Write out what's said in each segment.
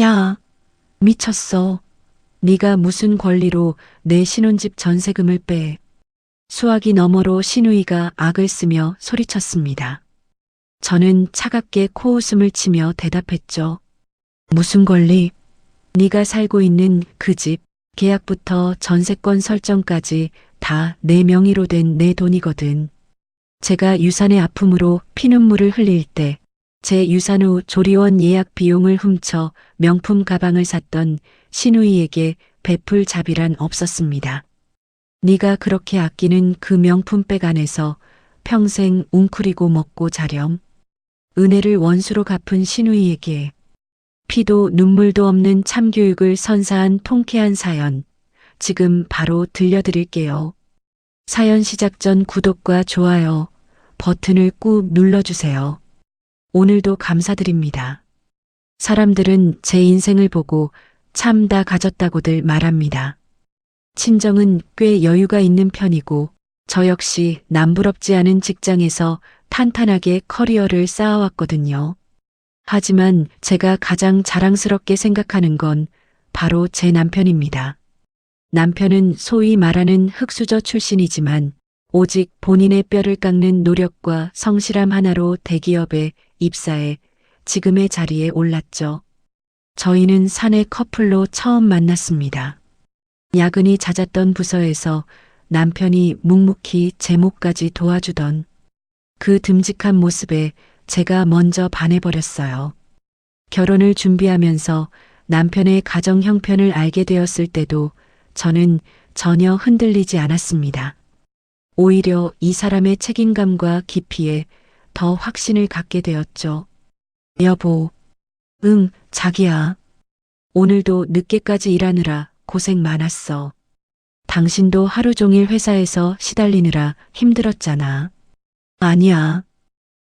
야, 미쳤어. 네가 무슨 권리로 내 신혼집 전세금을 빼. 수화기 너머로 신우이가 악을 쓰며 소리쳤습니다. 저는 차갑게 코웃음을 치며 대답했죠. 무슨 권리? 네가 살고 있는 그 집, 계약부터 전세권 설정까지 다 내 명의로 된 내 돈이거든. 제가 유산의 아픔으로 피눈물을 흘릴 때 제 유산 후 조리원 예약 비용을 훔쳐 명품 가방을 샀던 신우이에게 베풀 자비란 없었습니다. 네가 그렇게 아끼는 그 명품백 안에서 평생 웅크리고 먹고 자렴. 은혜를 원수로 갚은 신우이에게 피도 눈물도 없는 참교육을 선사한 통쾌한 사연, 지금 바로 들려드릴게요. 사연 시작 전 구독과 좋아요 버튼을 꾹 눌러주세요. 오늘도 감사드립니다. 사람들은 제 인생을 보고 참 다 가졌다고들 말합니다. 친정은 꽤 여유가 있는 편이고 저 역시 남부럽지 않은 직장에서 탄탄하게 커리어를 쌓아왔거든요. 하지만 제가 가장 자랑스럽게 생각하는 건 바로 제 남편입니다. 남편은 소위 말하는 흙수저 출신이지만 오직 본인의 뼈를 깎는 노력과 성실함 하나로 대기업에 입사해 지금의 자리에 올랐죠. 저희는 사내 커플로 처음 만났습니다. 야근이 잦았던 부서에서 남편이 묵묵히 제 몫까지 도와주던 그 듬직한 모습에 제가 먼저 반해버렸어요. 결혼을 준비하면서 남편의 가정 형편을 알게 되었을 때도 저는 전혀 흔들리지 않았습니다. 오히려 이 사람의 책임감과 깊이에 더 확신을 갖게 되었죠. 여보, 응, 자기야. 오늘도 늦게까지 일하느라 고생 많았어. 당신도 하루 종일 회사에서 시달리느라 힘들었잖아. 아니야.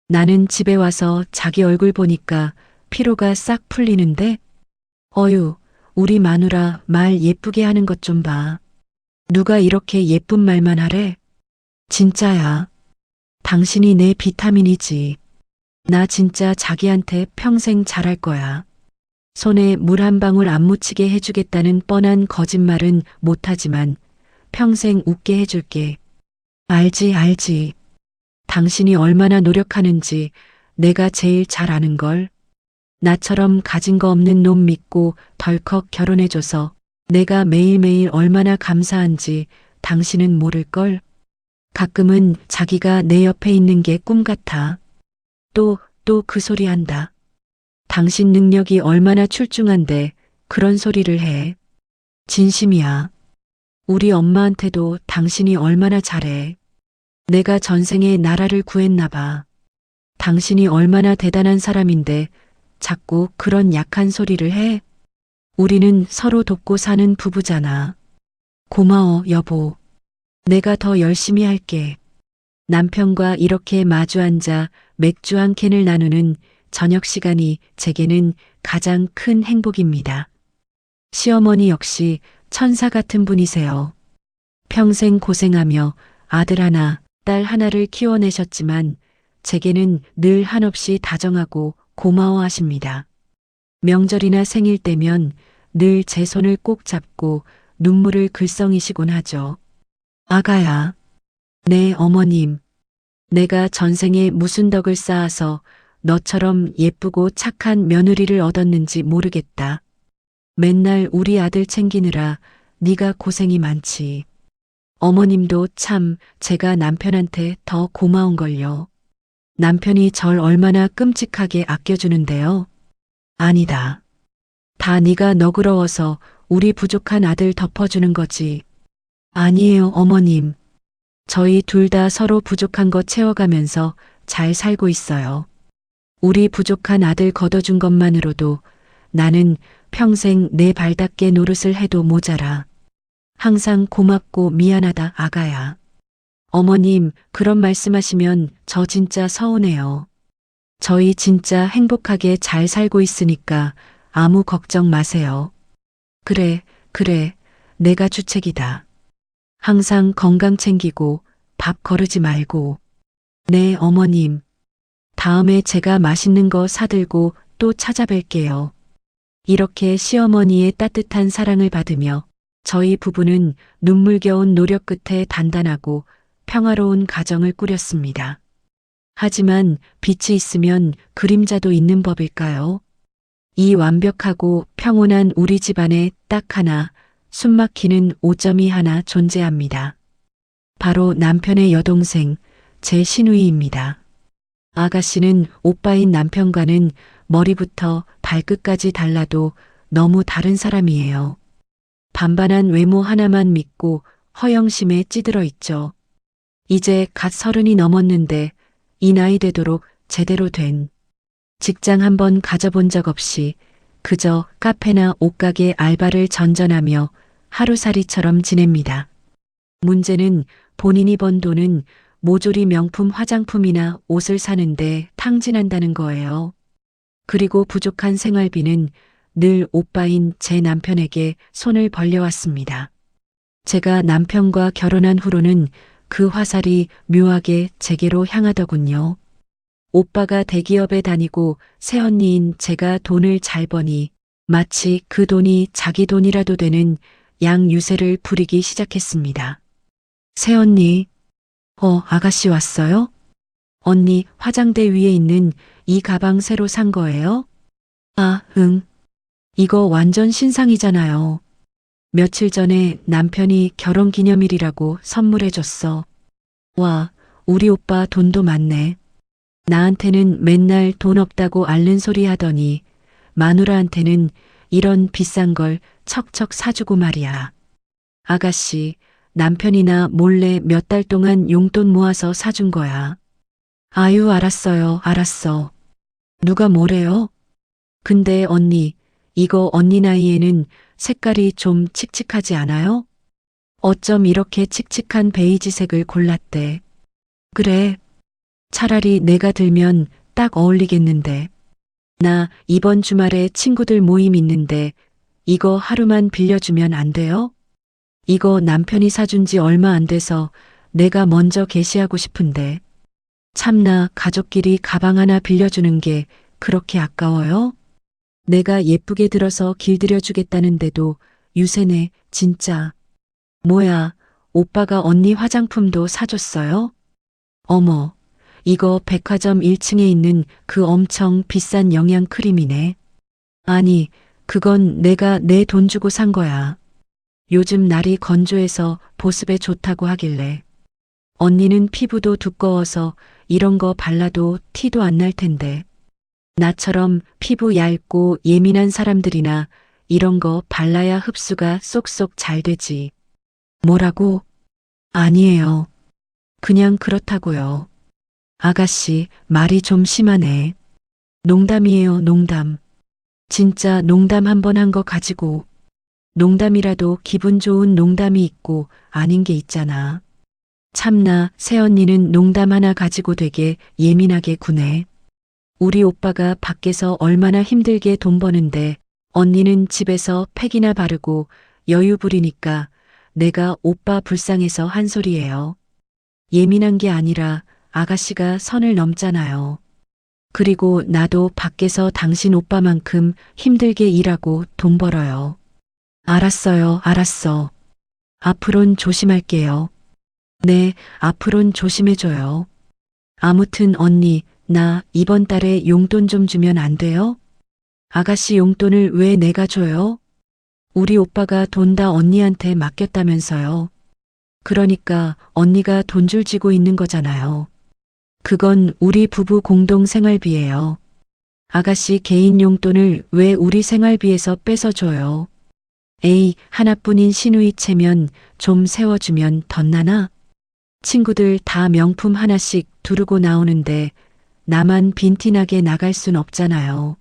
나는 집에 와서 자기 얼굴 보니까 피로가 싹 풀리는데? 어휴, 우리 마누라 말 예쁘게 하는 것 좀 봐. 누가 이렇게 예쁜 말만 하래? 진짜야. 당신이 내 비타민이지. 나 진짜 자기한테 평생 잘할 거야. 손에 물 한 방울 안 묻히게 해주겠다는 뻔한 거짓말은 못하지만 평생 웃게 해줄게. 알지. 당신이 얼마나 노력하는지 내가 제일 잘 아는걸. 나처럼 가진 거 없는 놈 믿고 덜컥 결혼해줘서 내가 매일매일 얼마나 감사한지 당신은 모를걸. 가끔은 자기가 내 옆에 있는 게 꿈 같아. 또 그 소리 한다. 당신 능력이 얼마나 출중한데 그런 소리를 해. 진심이야. 우리 엄마한테도 당신이 얼마나 잘해. 내가 전생에 나라를 구했나 봐. 당신이 얼마나 대단한 사람인데 자꾸 그런 약한 소리를 해? 우리는 서로 돕고 사는 부부잖아. 고마워, 여보. 내가 더 열심히 할게. 남편과 이렇게 마주 앉아 맥주 한 캔을 나누는 저녁 시간이 제게는 가장 큰 행복입니다. 시어머니 역시 천사 같은 분이세요. 평생 고생하며 아들 하나, 딸 하나를 키워내셨지만 제게는 늘 한없이 다정하고 고마워하십니다. 명절이나 생일 때면 늘 제 손을 꼭 잡고 눈물을 글썽이시곤 하죠. 아가야, 네 어머님, 내가 전생에 무슨 덕을 쌓아서 너처럼 예쁘고 착한 며느리를 얻었는지 모르겠다. 맨날 우리 아들 챙기느라 네가 고생이 많지. 어머님도 참 제가 남편한테 더 고마운걸요. 남편이 절 얼마나 끔찍하게 아껴주는데요. 아니다. 다 네가 너그러워서 우리 부족한 아들 덮어주는 거지. 아니에요, 어머님. 저희 둘 다 서로 부족한 거 채워가면서 잘 살고 있어요. 우리 부족한 아들 걷어준 것만으로도 나는 평생 내 발 닿게 노릇을 해도 모자라. 항상 고맙고 미안하다, 아가야. 어머님, 그런 말씀하시면 저 진짜 서운해요. 저희 진짜 행복하게 잘 살고 있으니까 아무 걱정 마세요. 그래, 내가 주책이다. 항상 건강 챙기고 밥 거르지 말고. 네, 어머님. 다음에 제가 맛있는 거 사들고 또 찾아뵐게요. 이렇게 시어머니의 따뜻한 사랑을 받으며 저희 부부는 눈물겨운 노력 끝에 단단하고 평화로운 가정을 꾸렸습니다. 하지만 빛이 있으면 그림자도 있는 법일까요? 이 완벽하고 평온한 우리 집안에 딱 하나 숨막히는 오점이 하나 존재합니다. 바로 남편의 여동생, 제 시누이입니다. 아가씨는 오빠인 남편과는 머리부터 발끝까지 달라도 너무 다른 사람이에요. 반반한 외모 하나만 믿고 허영심에 찌들어 있죠. 이제 갓 30이 넘었는데 이 나이 되도록 제대로 된 직장 한번 가져본 적 없이 그저 카페나 옷가게 알바를 전전하며 하루살이처럼 지냅니다. 문제는 본인이 번 돈은 모조리 명품 화장품이나 옷을 사는데 탕진한다는 거예요. 그리고 부족한 생활비는 늘 오빠인 제 남편에게 손을 벌려왔습니다. 제가 남편과 결혼한 후로는 그 화살이 묘하게 제게로 향하더군요. 오빠가 대기업에 다니고 새언니인 제가 돈을 잘 버니 마치 그 돈이 자기 돈이라도 되는 양유세를 부리기 시작했습니다. 새언니, 아가씨 왔어요? 언니 화장대 위에 있는 이 가방 새로 산 거예요? 아, 응. 이거 완전 신상이잖아요. 며칠 전에 남편이 결혼 기념일이라고 선물해줬어. 와, 우리 오빠 돈도 많네. 나한테는 맨날 돈 없다고 앓는 소리 하더니 마누라한테는 이런 비싼 걸 척척 사주고 말이야. 아가씨, 남편이나 몰래 몇 달 동안 용돈 모아서 사준 거야. 아유, 알았어요, 알았어. 누가 뭐래요? 근데 언니, 이거 언니 나이에는 색깔이 좀 칙칙하지 않아요? 어쩜 이렇게 칙칙한 베이지색을 골랐대. 그래. 차라리 내가 들면 딱 어울리겠는데. 나 이번 주말에 친구들 모임 있는데 이거 하루만 빌려주면 안 돼요? 이거 남편이 사준 지 얼마 안 돼서 내가 먼저 게시하고 싶은데. 참나 가족끼리 가방 하나 빌려주는 게 그렇게 아까워요? 내가 예쁘게 들어서 길들여 주겠다는데도 유세네, 진짜. 뭐야, 오빠가 언니 화장품도 사줬어요? 어머, 이거 백화점 1층에 있는 그 엄청 비싼 영양크림이네. 아니, 그건 내가 내 돈 주고 산 거야. 요즘 날이 건조해서 보습에 좋다고 하길래. 언니는 피부도 두꺼워서 이런 거 발라도 티도 안 날 텐데. 나처럼 피부 얇고 예민한 사람들이나 이런 거 발라야 흡수가 쏙쏙 잘 되지. 뭐라고? 아니에요. 그냥 그렇다고요. 아가씨, 말이 좀 심하네. 농담이에요, 농담. 진짜 농담 한 번 한 거 가지고. 농담이라도 기분 좋은 농담이 있고 아닌 게 있잖아. 참나, 새언니는 농담 하나 가지고 되게 예민하게 구네. 우리 오빠가 밖에서 얼마나 힘들게 돈 버는데 언니는 집에서 팩이나 바르고 여유 부리니까 내가 오빠 불쌍해서 한 소리예요. 예민한 게 아니라 아가씨가 선을 넘잖아요. 그리고 나도 밖에서 당신 오빠만큼 힘들게 일하고 돈 벌어요. 알았어요, 알았어. 앞으론 조심할게요. 네, 앞으론 조심해줘요. 아무튼 언니, 나 이번 달에 용돈 좀 주면 안 돼요? 아가씨 용돈을 왜 내가 줘요? 우리 오빠가 돈 다 언니한테 맡겼다면서요. 그러니까 언니가 돈줄 쥐고 있는 거잖아요. 그건 우리 부부 공동 생활비예요. 아가씨 개인 용돈을 왜 우리 생활비에서 뺏어줘요? 에이, 하나뿐인 시누이 체면 좀 세워주면 덧나나? 친구들 다 명품 하나씩 두르고 나오는데 나만 빈티나게 나갈 순 없잖아요.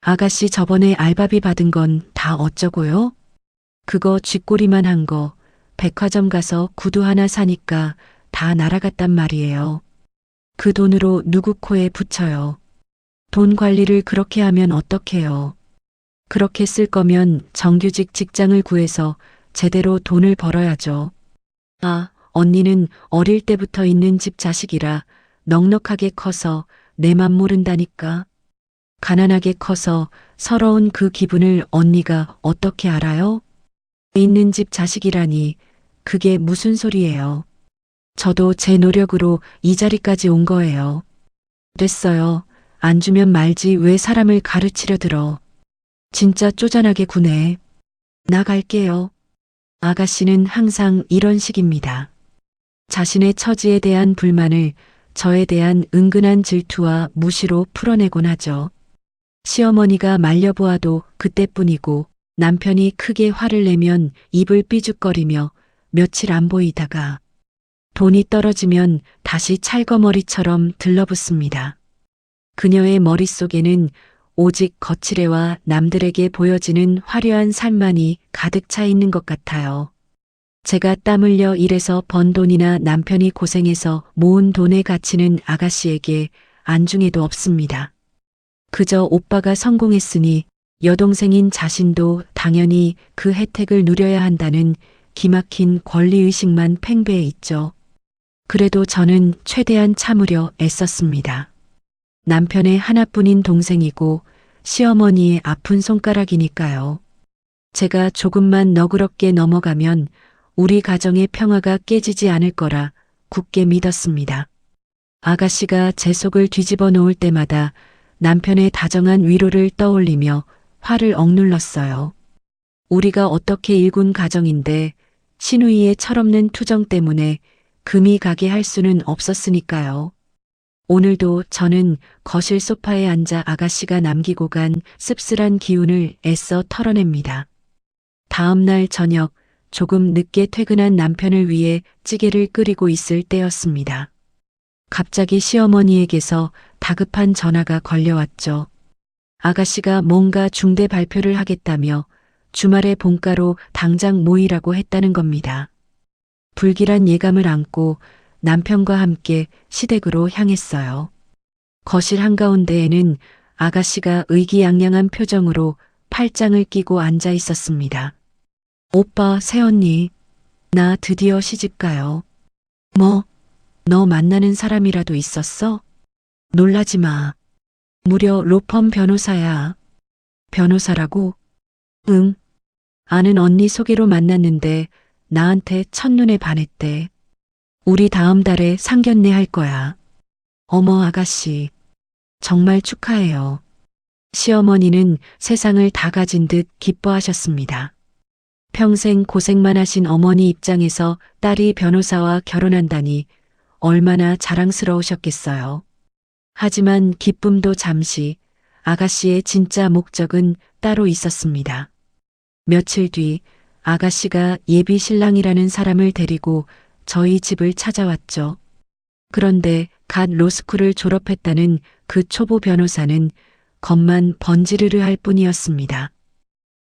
아가씨 저번에 알바비 받은 건 다 어쩌고요? 그거 쥐꼬리만 한 거 백화점 가서 구두 하나 사니까 다 날아갔단 말이에요. 그 돈으로 누구 코에 붙여요. 돈 관리를 그렇게 하면 어떡해요. 그렇게 쓸 거면 정규직 직장을 구해서 제대로 돈을 벌어야죠. 아, 언니는 어릴 때부터 있는 집 자식이라 넉넉하게 커서 내 맘 모른다니까. 가난하게 커서 서러운 그 기분을 언니가 어떻게 알아요? 있는 집 자식이라니 그게 무슨 소리예요? 저도 제 노력으로 이 자리까지 온 거예요. 됐어요. 안 주면 말지 왜 사람을 가르치려 들어. 진짜 쪼잔하게 구네. 나갈게요. 아가씨는 항상 이런 식입니다. 자신의 처지에 대한 불만을 저에 대한 은근한 질투와 무시로 풀어내곤 하죠. 시어머니가 말려보아도 그때뿐이고 남편이 크게 화를 내면 입을 삐죽거리며 며칠 안 보이다가 돈이 떨어지면 다시 찰거머리처럼 들러붙습니다. 그녀의 머릿속에는 오직 거칠애와 남들에게 보여지는 화려한 삶만이 가득 차 있는 것 같아요. 제가 땀 흘려 일해서 번 돈이나 남편이 고생해서 모은 돈의 가치는 아가씨에게 안중에도 없습니다. 그저 오빠가 성공했으니 여동생인 자신도 당연히 그 혜택을 누려야 한다는 기막힌 권리의식만 팽배해 있죠. 그래도 저는 최대한 참으려 애썼습니다. 남편의 하나뿐인 동생이고 시어머니의 아픈 손가락이니까요. 제가 조금만 너그럽게 넘어가면 우리 가정의 평화가 깨지지 않을 거라 굳게 믿었습니다. 아가씨가 제 속을 뒤집어 놓을 때마다 남편의 다정한 위로를 떠올리며 화를 억눌렀어요. 우리가 어떻게 일군 가정인데 신우이의 철없는 투정 때문에 금이 가게 할 수는 없었으니까요. 오늘도 저는 거실 소파에 앉아 아가씨가 남기고 간 씁쓸한 기운을 애써 털어냅니다. 다음 날 저녁 조금 늦게 퇴근한 남편을 위해 찌개를 끓이고 있을 때였습니다. 갑자기 시어머니에게서 다급한 전화가 걸려왔죠. 아가씨가 뭔가 중대 발표를 하겠다며 주말에 본가로 당장 모이라고 했다는 겁니다. 불길한 예감을 안고 남편과 함께 시댁으로 향했어요. 거실 한가운데에는 아가씨가 의기양양한 표정으로 팔짱을 끼고 앉아 있었습니다. 오빠, 새언니, 나 드디어 시집가요. 뭐, 너 만나는 사람이라도 있었어? 놀라지 마. 무려 로펌 변호사야. 변호사라고? 응. 아는 언니 소개로 만났는데 나한테 첫눈에 반했대. 우리 다음 달에 상견례 할 거야. 어머 아가씨, 정말 축하해요. 시어머니는 세상을 다 가진 듯 기뻐하셨습니다. 평생 고생만 하신 어머니 입장에서 딸이 변호사와 결혼한다니 얼마나 자랑스러우셨겠어요. 하지만 기쁨도 잠시, 아가씨의 진짜 목적은 따로 있었습니다. 며칠 뒤 아가씨가 예비 신랑이라는 사람을 데리고 저희 집을 찾아왔죠. 그런데 갓 로스쿨을 졸업했다는 그 초보 변호사는 겉만 번지르르 할 뿐이었습니다.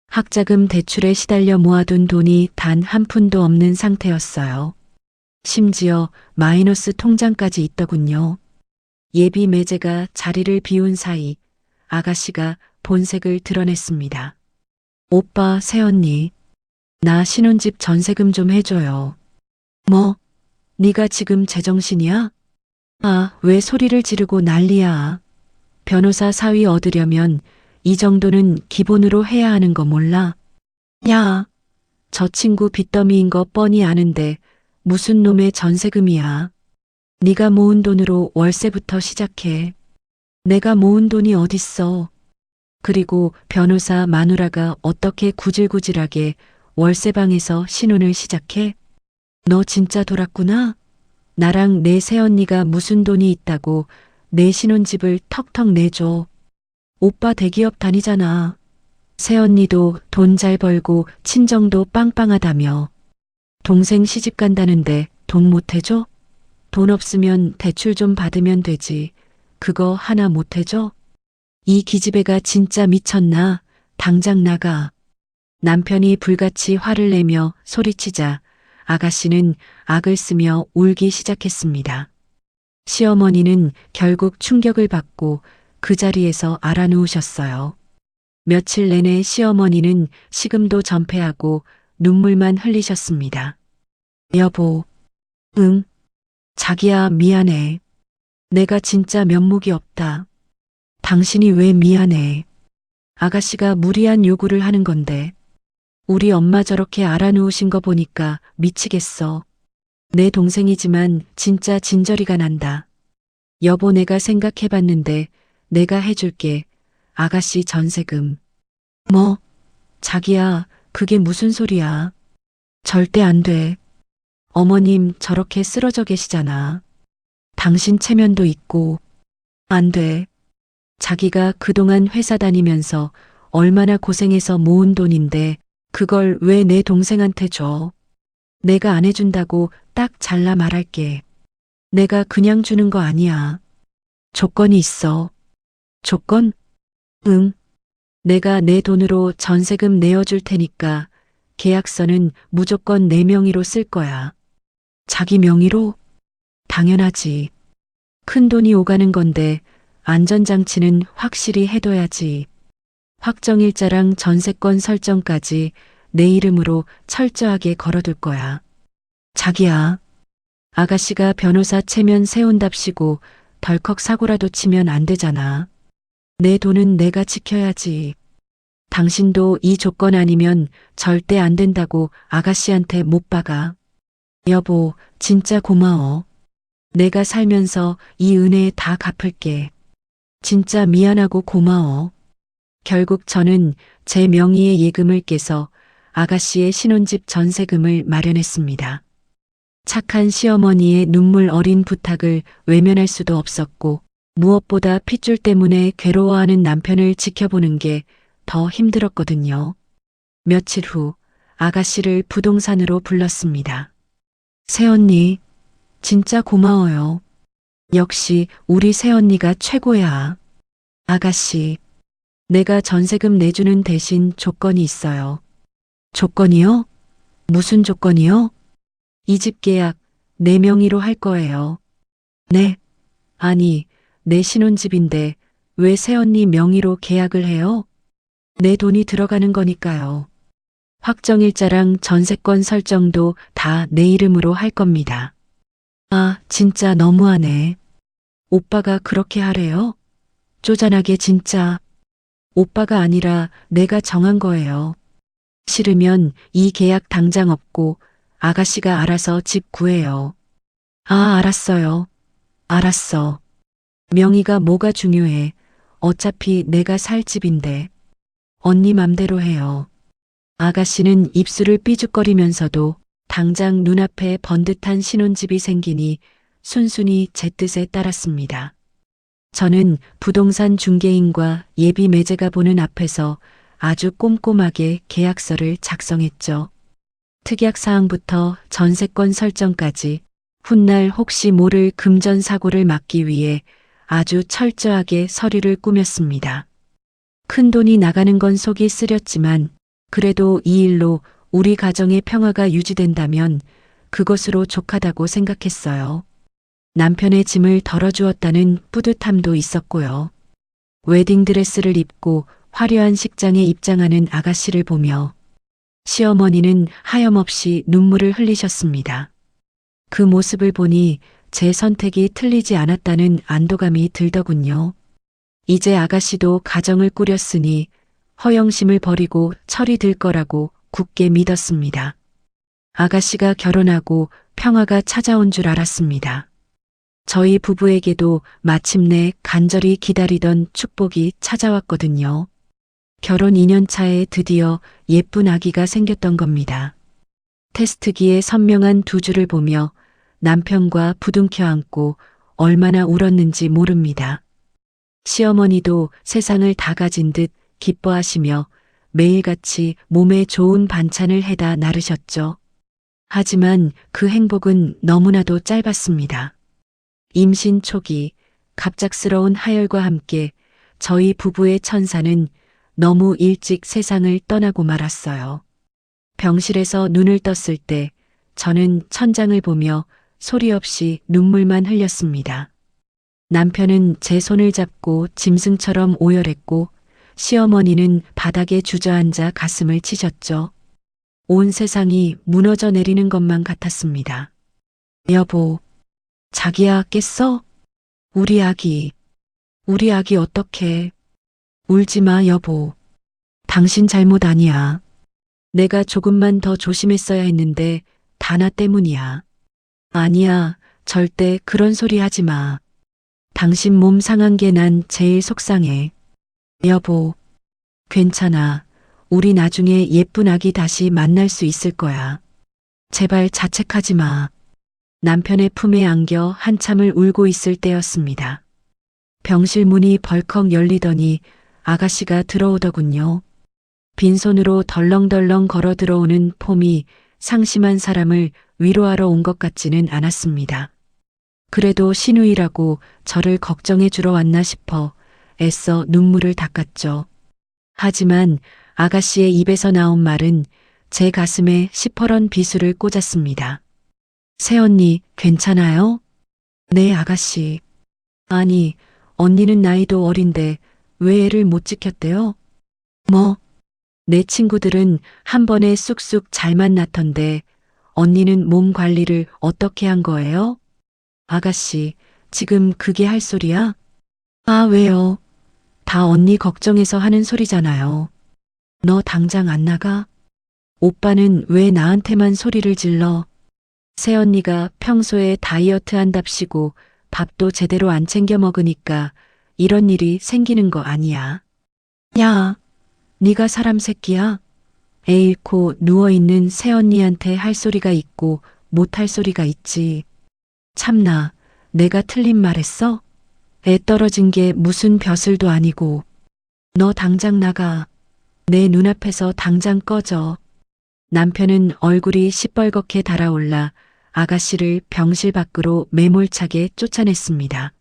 학자금 대출에 시달려 모아둔 돈이 단 한 푼도 없는 상태였어요. 심지어 마이너스 통장까지 있더군요. 예비 매제가 자리를 비운 사이 아가씨가 본색을 드러냈습니다. 오빠, 새언니, 나 신혼집 전세금 좀 해줘요. 뭐? 네가 지금 제정신이야? 아, 왜 소리를 지르고 난리야. 변호사 사위 얻으려면 이 정도는 기본으로 해야 하는 거 몰라? 야, 저 친구 빚더미인 거 뻔히 아는데 무슨 놈의 전세금이야. 네가 모은 돈으로 월세부터 시작해. 내가 모은 돈이 어딨어. 그리고 변호사 마누라가 어떻게 구질구질하게 월세방에서 신혼을 시작해? 너 진짜 돌았구나? 나랑 내 새언니가 무슨 돈이 있다고 내 신혼집을 턱턱 내줘. 오빠 대기업 다니잖아. 새언니도 돈 잘 벌고 친정도 빵빵하다며. 동생 시집 간다는데 돈 못 해줘? 돈 없으면 대출 좀 받으면 되지. 그거 하나 못 해줘? 이 기집애가 진짜 미쳤나? 당장 나가. 남편이 불같이 화를 내며 소리치자 아가씨는 악을 쓰며 울기 시작했습니다. 시어머니는 결국 충격을 받고 그 자리에서 알아누우셨어요. 며칠 내내 시어머니는 식음도 전폐하고 눈물만 흘리셨습니다. 여보, 응, 자기야 미안해. 내가 진짜 면목이 없다. 당신이 왜 미안해? 아가씨가 무리한 요구를 하는 건데. 우리 엄마 저렇게 알아누우신 거 보니까 미치겠어. 내 동생이지만 진짜 진저리가 난다. 여보, 내가 생각해봤는데 내가 해줄게. 아가씨 전세금. 뭐? 자기야, 그게 무슨 소리야? 절대 안 돼. 어머님 저렇게 쓰러져 계시잖아. 당신 체면도 있고. 안 돼. 자기가 그동안 회사 다니면서 얼마나 고생해서 모은 돈인데 그걸 왜 내 동생한테 줘? 내가 안 해준다고 딱 잘라 말할게. 내가 그냥 주는 거 아니야. 조건이 있어. 조건? 응. 내가 내 돈으로 전세금 내어줄 테니까 계약서는 무조건 내 명의로 쓸 거야. 자기 명의로? 당연하지. 큰 돈이 오가는 건데 안전장치는 확실히 해둬야지. 확정일자랑 전세권 설정까지 내 이름으로 철저하게 걸어둘 거야. 자기야, 아가씨가 변호사 체면 세운답시고 덜컥 사고라도 치면 안 되잖아. 내 돈은 내가 지켜야지. 당신도 이 조건 아니면 절대 안 된다고 아가씨한테 못 박아. 여보, 진짜 고마워. 내가 살면서 이 은혜 다 갚을게. 진짜 미안하고 고마워. 결국 저는 제 명의의 예금을 깨서 아가씨의 신혼집 전세금을 마련했습니다. 착한 시어머니의 눈물 어린 부탁을 외면할 수도 없었고, 무엇보다 핏줄 때문에 괴로워하는 남편을 지켜보는 게 더 힘들었거든요. 며칠 후 아가씨를 부동산으로 불렀습니다. 새언니, 진짜 고마워요. 역시 우리 새언니가 최고야. 아가씨, 내가 전세금 내주는 대신 조건이 있어요. 조건이요? 무슨 조건이요? 이 집 계약 내 명의로 할 거예요. 네? 아니, 내 신혼집인데 왜 새언니 명의로 계약을 해요? 내 돈이 들어가는 거니까요. 확정일자랑 전세권 설정도 다 내 이름으로 할 겁니다. 아, 진짜 너무하네. 오빠가 그렇게 하래요? 쪼잔하게 진짜. 오빠가 아니라 내가 정한 거예요. 싫으면 이 계약 당장 없고 아가씨가 알아서 집 구해요. 아, 알았어요. 알았어. 명의가 뭐가 중요해. 어차피 내가 살 집인데. 언니 맘대로 해요. 아가씨는 입술을 삐죽거리면서도 당장 눈앞에 번듯한 신혼집이 생기니 순순히 제 뜻에 따랐습니다. 저는 부동산 중개인과 예비 매제가 보는 앞에서 아주 꼼꼼하게 계약서를 작성했죠. 특약 사항부터 전세권 설정까지 훗날 혹시 모를 금전 사고를 막기 위해 아주 철저하게 서류를 꾸몄습니다. 큰돈이 나가는 건 속이 쓰렸지만 그래도 이 일로 우리 가정의 평화가 유지된다면 그것으로 족하다고 생각했어요. 남편의 짐을 덜어주었다는 뿌듯함도 있었고요. 웨딩드레스를 입고 화려한 식장에 입장하는 아가씨를 보며 시어머니는 하염없이 눈물을 흘리셨습니다. 그 모습을 보니 제 선택이 틀리지 않았다는 안도감이 들더군요. 이제 아가씨도 가정을 꾸렸으니 허영심을 버리고 철이 들 거라고 굳게 믿었습니다. 아가씨가 결혼하고 평화가 찾아온 줄 알았습니다. 저희 부부에게도 마침내 간절히 기다리던 축복이 찾아왔거든요. 결혼 2년 차에 드디어 예쁜 아기가 생겼던 겁니다. 테스트기의 선명한 두 줄을 보며 남편과 부둥켜 안고 얼마나 울었는지 모릅니다. 시어머니도 세상을 다 가진 듯 기뻐하시며 매일같이 몸에 좋은 반찬을 해다 나르셨죠. 하지만 그 행복은 너무나도 짧았습니다. 임신 초기 갑작스러운 하혈과 함께 저희 부부의 천사는 너무 일찍 세상을 떠나고 말았어요. 병실에서 눈을 떴을 때 저는 천장을 보며 소리 없이 눈물만 흘렸습니다. 남편은 제 손을 잡고 짐승처럼 오열했고 시어머니는 바닥에 주저앉아 가슴을 치셨죠. 온 세상이 무너져 내리는 것만 같았습니다. 여보, 자기야 깼어? 우리 아기. 우리 아기 어떡해. 울지 마, 여보. 당신 잘못 아니야. 내가 조금만 더 조심했어야 했는데 다 나 때문이야. 아니야, 절대 그런 소리 하지 마. 당신 몸 상한 게 난 제일 속상해. 여보, 괜찮아. 우리 나중에 예쁜 아기 다시 만날 수 있을 거야. 제발 자책하지 마. 남편의 품에 안겨 한참을 울고 있을 때였습니다. 병실 문이 벌컥 열리더니 아가씨가 들어오더군요. 빈손으로 덜렁덜렁 걸어 들어오는 폼이 상심한 사람을 위로하러 온 것 같지는 않았습니다. 그래도 시누이라고 저를 걱정해 주러 왔나 싶어 애써 눈물을 닦았죠. 하지만 아가씨의 입에서 나온 말은 제 가슴에 시퍼런 비수를 꽂았습니다. 새언니, 괜찮아요? 네, 아가씨. 아니, 언니는 나이도 어린데 왜 애를 못 지켰대요? 뭐? 내 친구들은 한 번에 쑥쑥 잘 만났던데 언니는 몸 관리를 어떻게 한 거예요? 아가씨, 지금 그게 할 소리야? 아, 왜요? 다 언니 걱정해서 하는 소리잖아요. 너 당장 안 나가? 오빠는 왜 나한테만 소리를 질러? 새언니가 평소에 다이어트 한답시고 밥도 제대로 안 챙겨 먹으니까 이런 일이 생기는 거 아니야. 야, 네가 사람 새끼야? 애 잃고 누워있는 새언니한테 할 소리가 있고 못 할 소리가 있지. 참나, 내가 틀린 말했어? 애 떨어진 게 무슨 벼슬도 아니고. 너 당장 나가. 내 눈앞에서 당장 꺼져. 남편은 얼굴이 시뻘겋게 달아올라 아가씨를 병실 밖으로 매몰차게 쫓아냈습니다.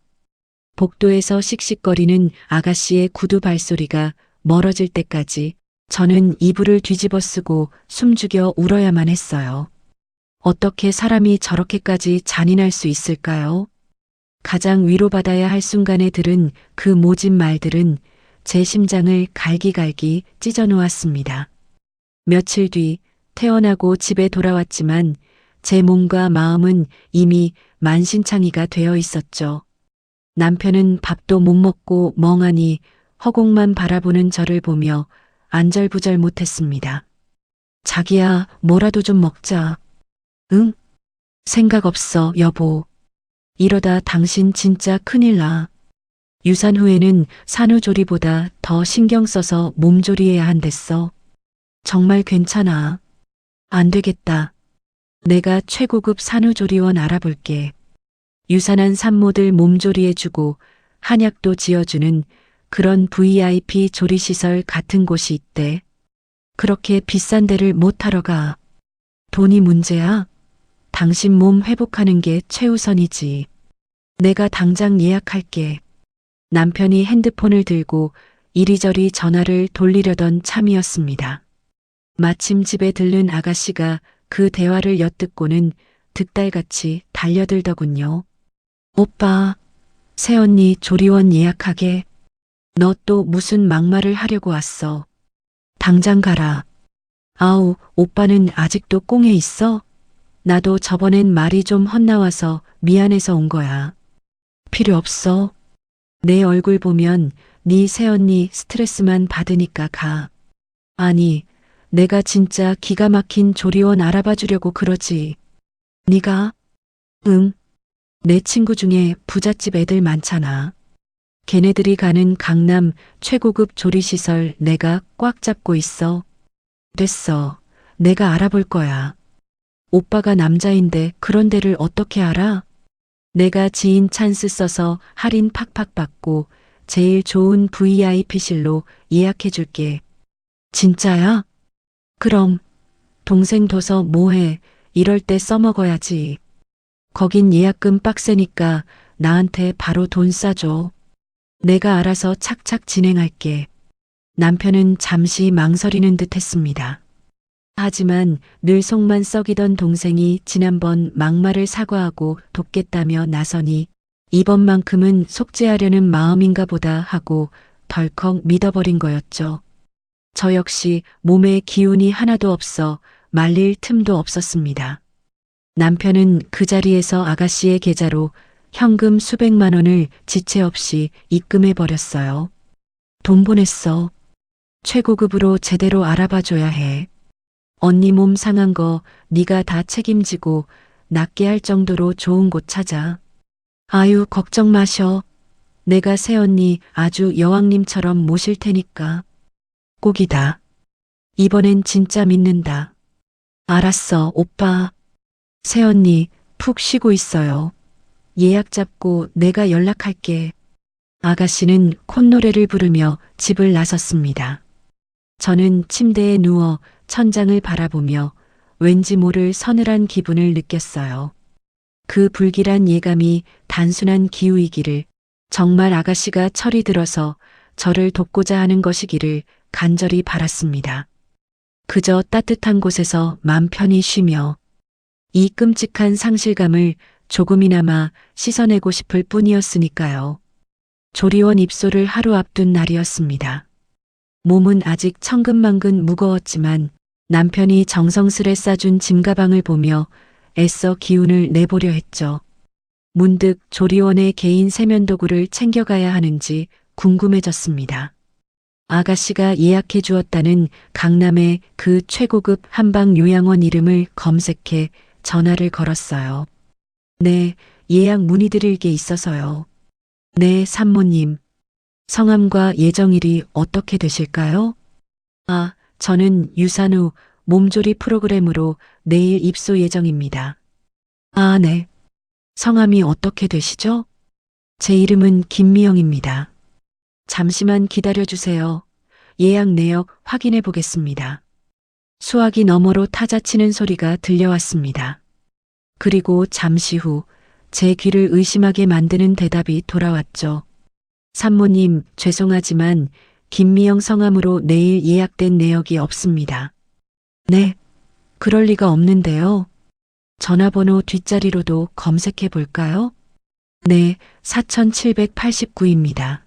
복도에서 씩씩거리는 아가씨의 구두 발소리가 멀어질 때까지 저는 이불을 뒤집어 쓰고 숨죽여 울어야만 했어요. 어떻게 사람이 저렇게까지 잔인할 수 있을까요? 가장 위로받아야 할 순간에 들은 그 모진 말들은 제 심장을 갈기갈기 찢어놓았습니다. 며칠 뒤 퇴원하고 집에 돌아왔지만 제 몸과 마음은 이미 만신창이가 되어 있었죠. 남편은 밥도 못 먹고 멍하니 허공만 바라보는 저를 보며 안절부절 못했습니다. 자기야, 뭐라도 좀 먹자. 응? 생각 없어, 여보. 이러다 당신 진짜 큰일 나. 유산 후에는 산후조리보다 더 신경 써서 몸조리해야 한댔어. 정말 괜찮아. 안 되겠다. 내가 최고급 산후조리원 알아볼게. 유산한 산모들 몸조리해주고 한약도 지어주는 그런 VIP 조리시설 같은 곳이 있대. 그렇게 비싼 데를 못 하러 가. 돈이 문제야? 당신 몸 회복하는 게 최우선이지. 내가 당장 예약할게. 남편이 핸드폰을 들고 이리저리 전화를 돌리려던 참이었습니다. 마침 집에 들른 아가씨가 그 대화를 엿듣고는 득달같이 달려들더군요. 오빠, 새언니 조리원 예약하게. 너 또 무슨 막말을 하려고 왔어. 당장 가라. 아우, 오빠는 아직도 꽁에 있어? 나도 저번엔 말이 좀 헛나와서 미안해서 온 거야. 필요 없어. 내 얼굴 보면 네 새언니 스트레스만 받으니까 가. 아니, 내가 진짜 기가 막힌 조리원 알아봐 주려고 그러지. 네가? 응. 내 친구 중에 부잣집 애들 많잖아. 걔네들이 가는 강남 최고급 조리시설 내가 꽉 잡고 있어. 됐어. 내가 알아볼 거야. 오빠가 남자인데 그런 데를 어떻게 알아? 내가 지인 찬스 써서 할인 팍팍 받고 제일 좋은 VIP실로 예약해 줄게. 진짜야? 그럼 동생 둬서 뭐해. 이럴 때 써먹어야지. 거긴 예약금 빡세니까 나한테 바로 돈 싸줘. 내가 알아서 착착 진행할게. 남편은 잠시 망설이는 듯 했습니다. 하지만 늘 속만 썩이던 동생이 지난번 막말을 사과하고 돕겠다며 나서니 이번만큼은 속죄하려는 마음인가 보다 하고 덜컥 믿어버린 거였죠. 저 역시 몸에 기운이 하나도 없어 말릴 틈도 없었습니다. 남편은 그 자리에서 아가씨의 계좌로 현금 수백만 원을 지체 없이 입금해 버렸어요. 돈 보냈어. 최고급으로 제대로 알아봐줘야 해. 언니 몸 상한 거 네가 다 책임지고 낫게 할 정도로 좋은 곳 찾아. 아유, 걱정 마셔. 내가 새언니 아주 여왕님처럼 모실 테니까. 꼭이다. 이번엔 진짜 믿는다. 알았어, 오빠. 새언니 푹 쉬고 있어요. 예약 잡고 내가 연락할게. 아가씨는 콧노래를 부르며 집을 나섰습니다. 저는 침대에 누워 천장을 바라보며 왠지 모를 서늘한 기분을 느꼈어요. 그 불길한 예감이 단순한 기우이기를, 정말 아가씨가 철이 들어서 저를 돕고자 하는 것이기를 간절히 바랐습니다. 그저 따뜻한 곳에서 맘 편히 쉬며 이 끔찍한 상실감을 조금이나마 씻어내고 싶을 뿐이었으니까요. 조리원 입소를 하루 앞둔 날이었습니다. 몸은 아직 천근만근 무거웠지만 남편이 정성스레 싸준 짐가방을 보며 애써 기운을 내보려 했죠. 문득 조리원의 개인 세면도구를 챙겨가야 하는지 궁금해졌습니다. 아가씨가 예약해 주었다는 강남의 그 최고급 한방 요양원 이름을 검색해 전화를 걸었어요. 네, 예약 문의드릴 게 있어서요. 네, 산모님. 성함과 예정일이 어떻게 되실까요? 아, 저는 유산 후 몸조리 프로그램으로 내일 입소 예정입니다. 아, 네. 성함이 어떻게 되시죠? 제 이름은 김미영입니다. 잠시만 기다려 주세요. 예약 내역 확인해 보겠습니다. 수화기 너머로 타자치는 소리가 들려왔습니다. 그리고 잠시 후 제 귀를 의심하게 만드는 대답이 돌아왔죠. 산모님, 죄송하지만 김미영 성함으로 내일 예약된 내역이 없습니다. 네, 그럴 리가 없는데요. 전화번호 뒷자리로도 검색해 볼까요? 네, 4789입니다.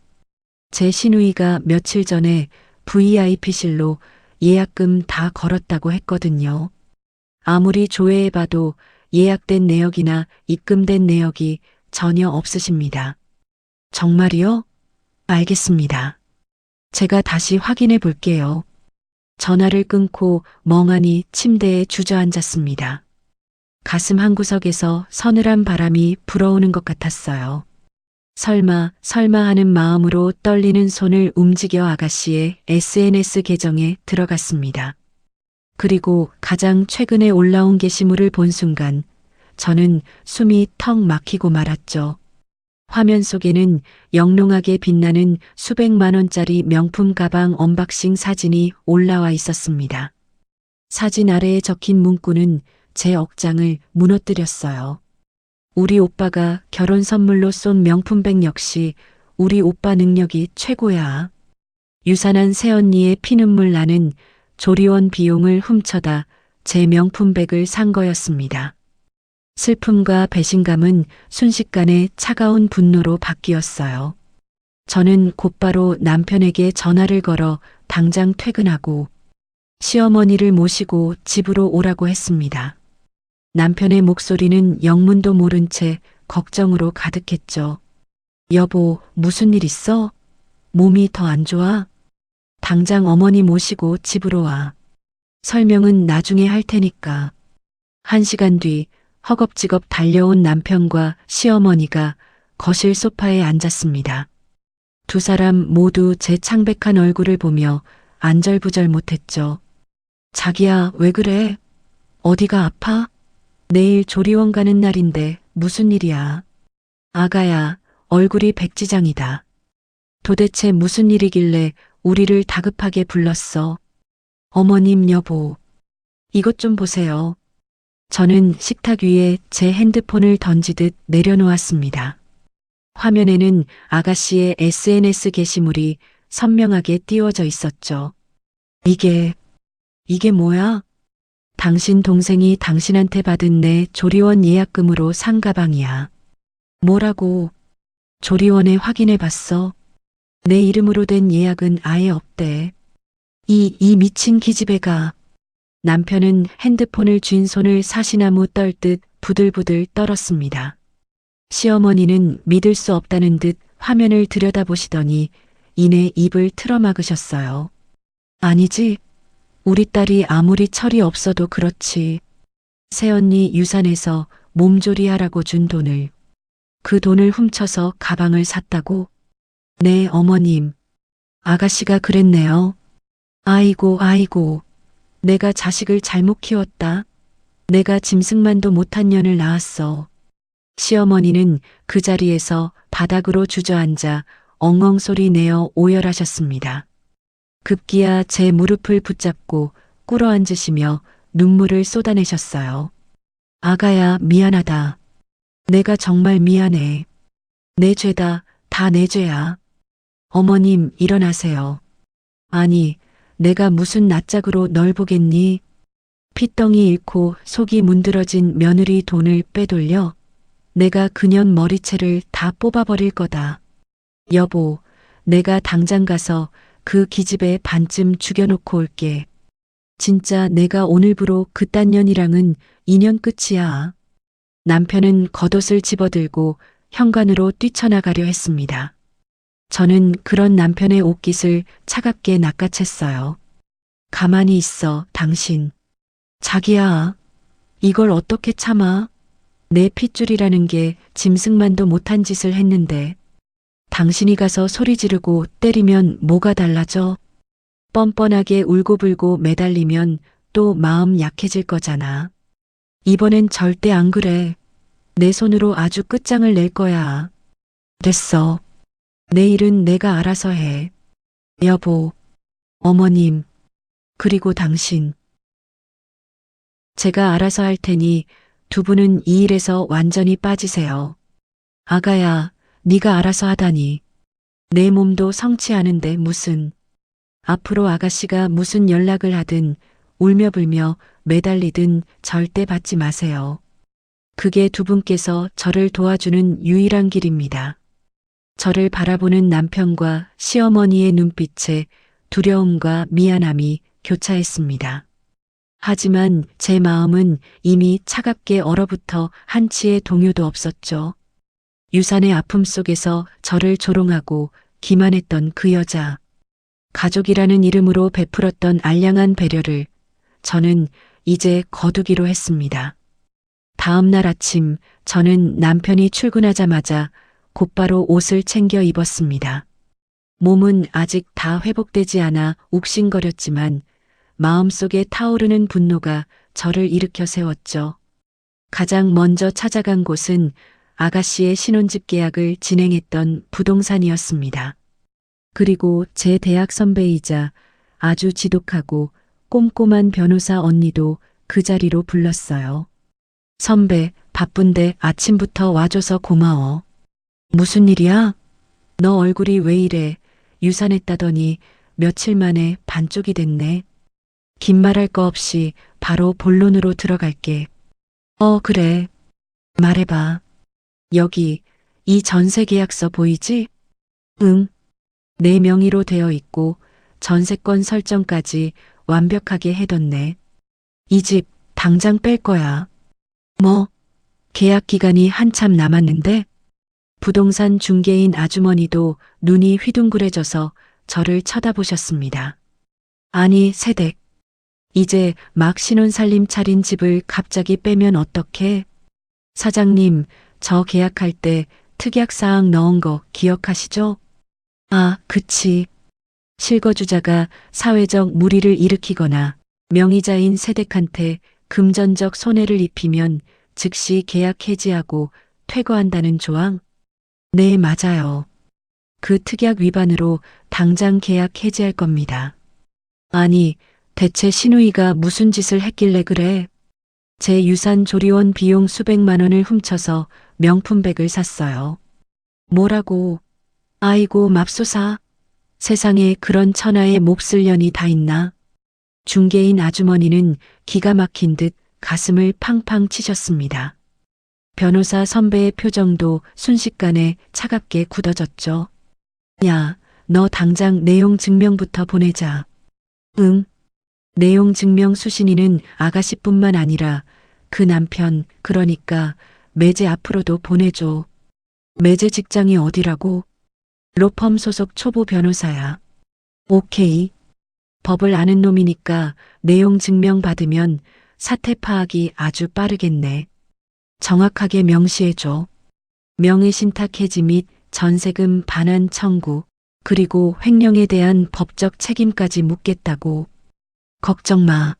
제 시누이가 며칠 전에 VIP실로 예약금 다 걸었다고 했거든요. 아무리 조회해봐도 예약된 내역이나 입금된 내역이 전혀 없으십니다. 정말이요? 알겠습니다. 제가 다시 확인해 볼게요. 전화를 끊고 멍하니 침대에 주저앉았습니다. 가슴 한구석에서 서늘한 바람이 불어오는 것 같았어요. 설마 하는 마음으로 떨리는 손을 움직여 아가씨의 SNS 계정에 들어갔습니다. 그리고 가장 최근에 올라온 게시물을 본 순간 저는 숨이 턱 막히고 말았죠. 화면 속에는 영롱하게 빛나는 수백만 원짜리 명품 가방 언박싱 사진이 올라와 있었습니다. 사진 아래에 적힌 문구는 제 억장을 무너뜨렸어요. 우리 오빠가 결혼 선물로 쏜 명품백 역시 우리 오빠 능력이 최고야. 유산한 새언니의 피눈물 나는 조리원 비용을 훔쳐다 제 명품백을 산 거였습니다. 슬픔과 배신감은 순식간에 차가운 분노로 바뀌었어요. 저는 곧바로 남편에게 전화를 걸어 당장 퇴근하고 시어머니를 모시고 집으로 오라고 했습니다. 남편의 목소리는 영문도 모른 채 걱정으로 가득했죠. 여보, 무슨 일 있어? 몸이 더 안 좋아? 당장 어머니 모시고 집으로 와. 설명은 나중에 할 테니까. 1시간 뒤 허겁지겁 달려온 남편과 시어머니가 거실 소파에 앉았습니다. 두 사람 모두 제 창백한 얼굴을 보며 안절부절 못했죠. 자기야, 왜 그래? 어디가 아파? 내일 조리원 가는 날인데 무슨 일이야? 아가야, 얼굴이 백지장이다. 도대체 무슨 일이길래 우리를 다급하게 불렀어? 어머님, 여보. 이것 좀 보세요. 저는 식탁 위에 제 핸드폰을 던지듯 내려놓았습니다. 화면에는 아가씨의 SNS 게시물이 선명하게 띄워져 있었죠. 이게 뭐야? 당신 동생이 당신한테 받은 내 조리원 예약금으로 산 가방이야. 뭐라고? 조리원에 확인해 봤어. 내 이름으로 된 예약은 아예 없대. 이 미친 기집애가. 남편은 핸드폰을 쥔 손을 사시나무 떨듯 부들부들 떨었습니다. 시어머니는 믿을 수 없다는 듯 화면을 들여다보시더니 이내 입을 틀어막으셨어요. 아니지. 우리 딸이 아무리 철이 없어도 그렇지. 새언니 유산에서 몸조리하라고 준 돈을, 그 돈을 훔쳐서 가방을 샀다고? 네, 어머님. 아가씨가 그랬네요. 아이고, 아이고. 내가 자식을 잘못 키웠다. 내가 짐승만도 못한 년을 낳았어. 시어머니는 그 자리에서 바닥으로 주저앉아 엉엉 소리 내어 오열하셨습니다. 급기야 제 무릎을 붙잡고 꿇어앉으시며 눈물을 쏟아내셨어요. 아가야, 미안하다. 내가 정말 미안해. 내 죄다, 다 내 죄야. 어머님, 일어나세요. 아니, 내가 무슨 낯짝으로 널 보겠니? 핏덩이 잃고 속이 문드러진 며느리 돈을 빼돌려 내가 그년 머리채를 다 뽑아버릴 거다. 여보, 내가 당장 가서 그 기집애 반쯤 죽여놓고 올게. 진짜 내가 오늘부로 그딴 년이랑은 인연 끝이야. 남편은 겉옷을 집어들고 현관으로 뛰쳐나가려 했습니다. 저는 그런 남편의 옷깃을 차갑게 낚아챘어요. 가만히 있어, 당신. 자기야, 이걸 어떻게 참아? 내 핏줄이라는 게 짐승만도 못한 짓을 했는데 당신이 가서 소리 지르고 때리면 뭐가 달라져? 뻔뻔하게 울고불고 매달리면 또 마음 약해질 거잖아. 이번엔 절대 안 그래. 내 손으로 아주 끝장을 낼 거야. 됐어. 내일은 내가 알아서 해. 여보, 어머님, 그리고 당신. 제가 알아서 할 테니 두 분은 이 일에서 완전히 빠지세요. 아가야, 네가 알아서 하다니. 내 몸도 성치 않은데 무슨. 앞으로 아가씨가 무슨 연락을 하든 울며불며 매달리든 절대 받지 마세요. 그게 두 분께서 저를 도와주는 유일한 길입니다. 저를 바라보는 남편과 시어머니의 눈빛에 두려움과 미안함이 교차했습니다. 하지만 제 마음은 이미 차갑게 얼어붙어 한치의 동요도 없었죠. 유산의 아픔 속에서 저를 조롱하고 기만했던 그 여자. 가족이라는 이름으로 베풀었던 알량한 배려를 저는 이제 거두기로 했습니다. 다음 날 아침 저는 남편이 출근하자마자 곧바로 옷을 챙겨 입었습니다. 몸은 아직 다 회복되지 않아 욱신거렸지만 마음속에 타오르는 분노가 저를 일으켜 세웠죠. 가장 먼저 찾아간 곳은 아가씨의 신혼집 계약을 진행했던 부동산이었습니다. 그리고 제 대학 선배이자 아주 지독하고 꼼꼼한 변호사 언니도 그 자리로 불렀어요. 선배, 바쁜데 아침부터 와줘서 고마워. 무슨 일이야? 너 얼굴이 왜 이래? 유산했다더니 며칠 만에 반쪽이 됐네. 긴 말할 거 없이 바로 본론으로 들어갈게. 그래. 말해봐. 여기 이 전세 계약서 보이지? 응. 내 명의로 되어 있고 전세권 설정까지 완벽하게 해뒀네. 이 집 당장 뺄 거야. 뭐? 계약 기간이 한참 남았는데? 부동산 중개인 아주머니도 눈이 휘둥그레져서 저를 쳐다보셨습니다. 아니, 세댁. 이제 막 신혼살림 차린 집을 갑자기 빼면 어떡해? 사장님, 저 계약할 때 특약사항 넣은 거 기억하시죠? 아, 그치. 실거주자가 사회적 물의를 일으키거나 명의자인 세댁한테 금전적 손해를 입히면 즉시 계약 해지하고 퇴거한다는 조항? 네, 맞아요. 그 특약 위반으로 당장 계약 해지할 겁니다. 아니, 대체 신우이가 무슨 짓을 했길래 그래? 제 유산 조리원 비용 수백만 원을 훔쳐서 명품백을 샀어요. 뭐라고? 아이고, 맙소사. 세상에 그런 천하의 몹쓸 년이 다 있나? 중개인 아주머니는 기가 막힌 듯 가슴을 팡팡 치셨습니다. 변호사 선배의 표정도 순식간에 차갑게 굳어졌죠. 야, 너 당장 내용 증명부터 보내자. 응. 내용 증명 수신인은 아가씨뿐만 아니라 그 남편, 그러니까 매제 앞으로도 보내줘. 매제 직장이 어디라고? 로펌 소속 초보 변호사야. 오케이. 법을 아는 놈이니까 내용 증명 받으면 사태 파악이 아주 빠르겠네. 정확하게 명시해줘. 명의신탁 해지 및 전세금 반환 청구, 그리고 횡령에 대한 법적 책임까지 묻겠다고. 걱정 마.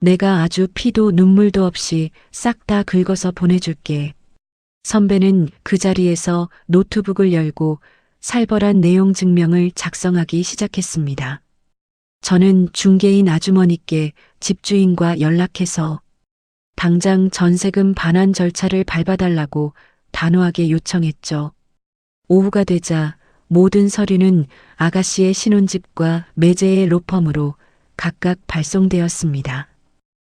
내가 아주 피도 눈물도 없이 싹 다 긁어서 보내줄게. 선배는 그 자리에서 노트북을 열고 살벌한 내용 증명을 작성하기 시작했습니다. 저는 중개인 아주머니께 집주인과 연락해서 당장 전세금 반환 절차를 밟아달라고 단호하게 요청했죠. 오후가 되자 모든 서류는 아가씨의 신혼집과 매제의 로펌으로 각각 발송되었습니다.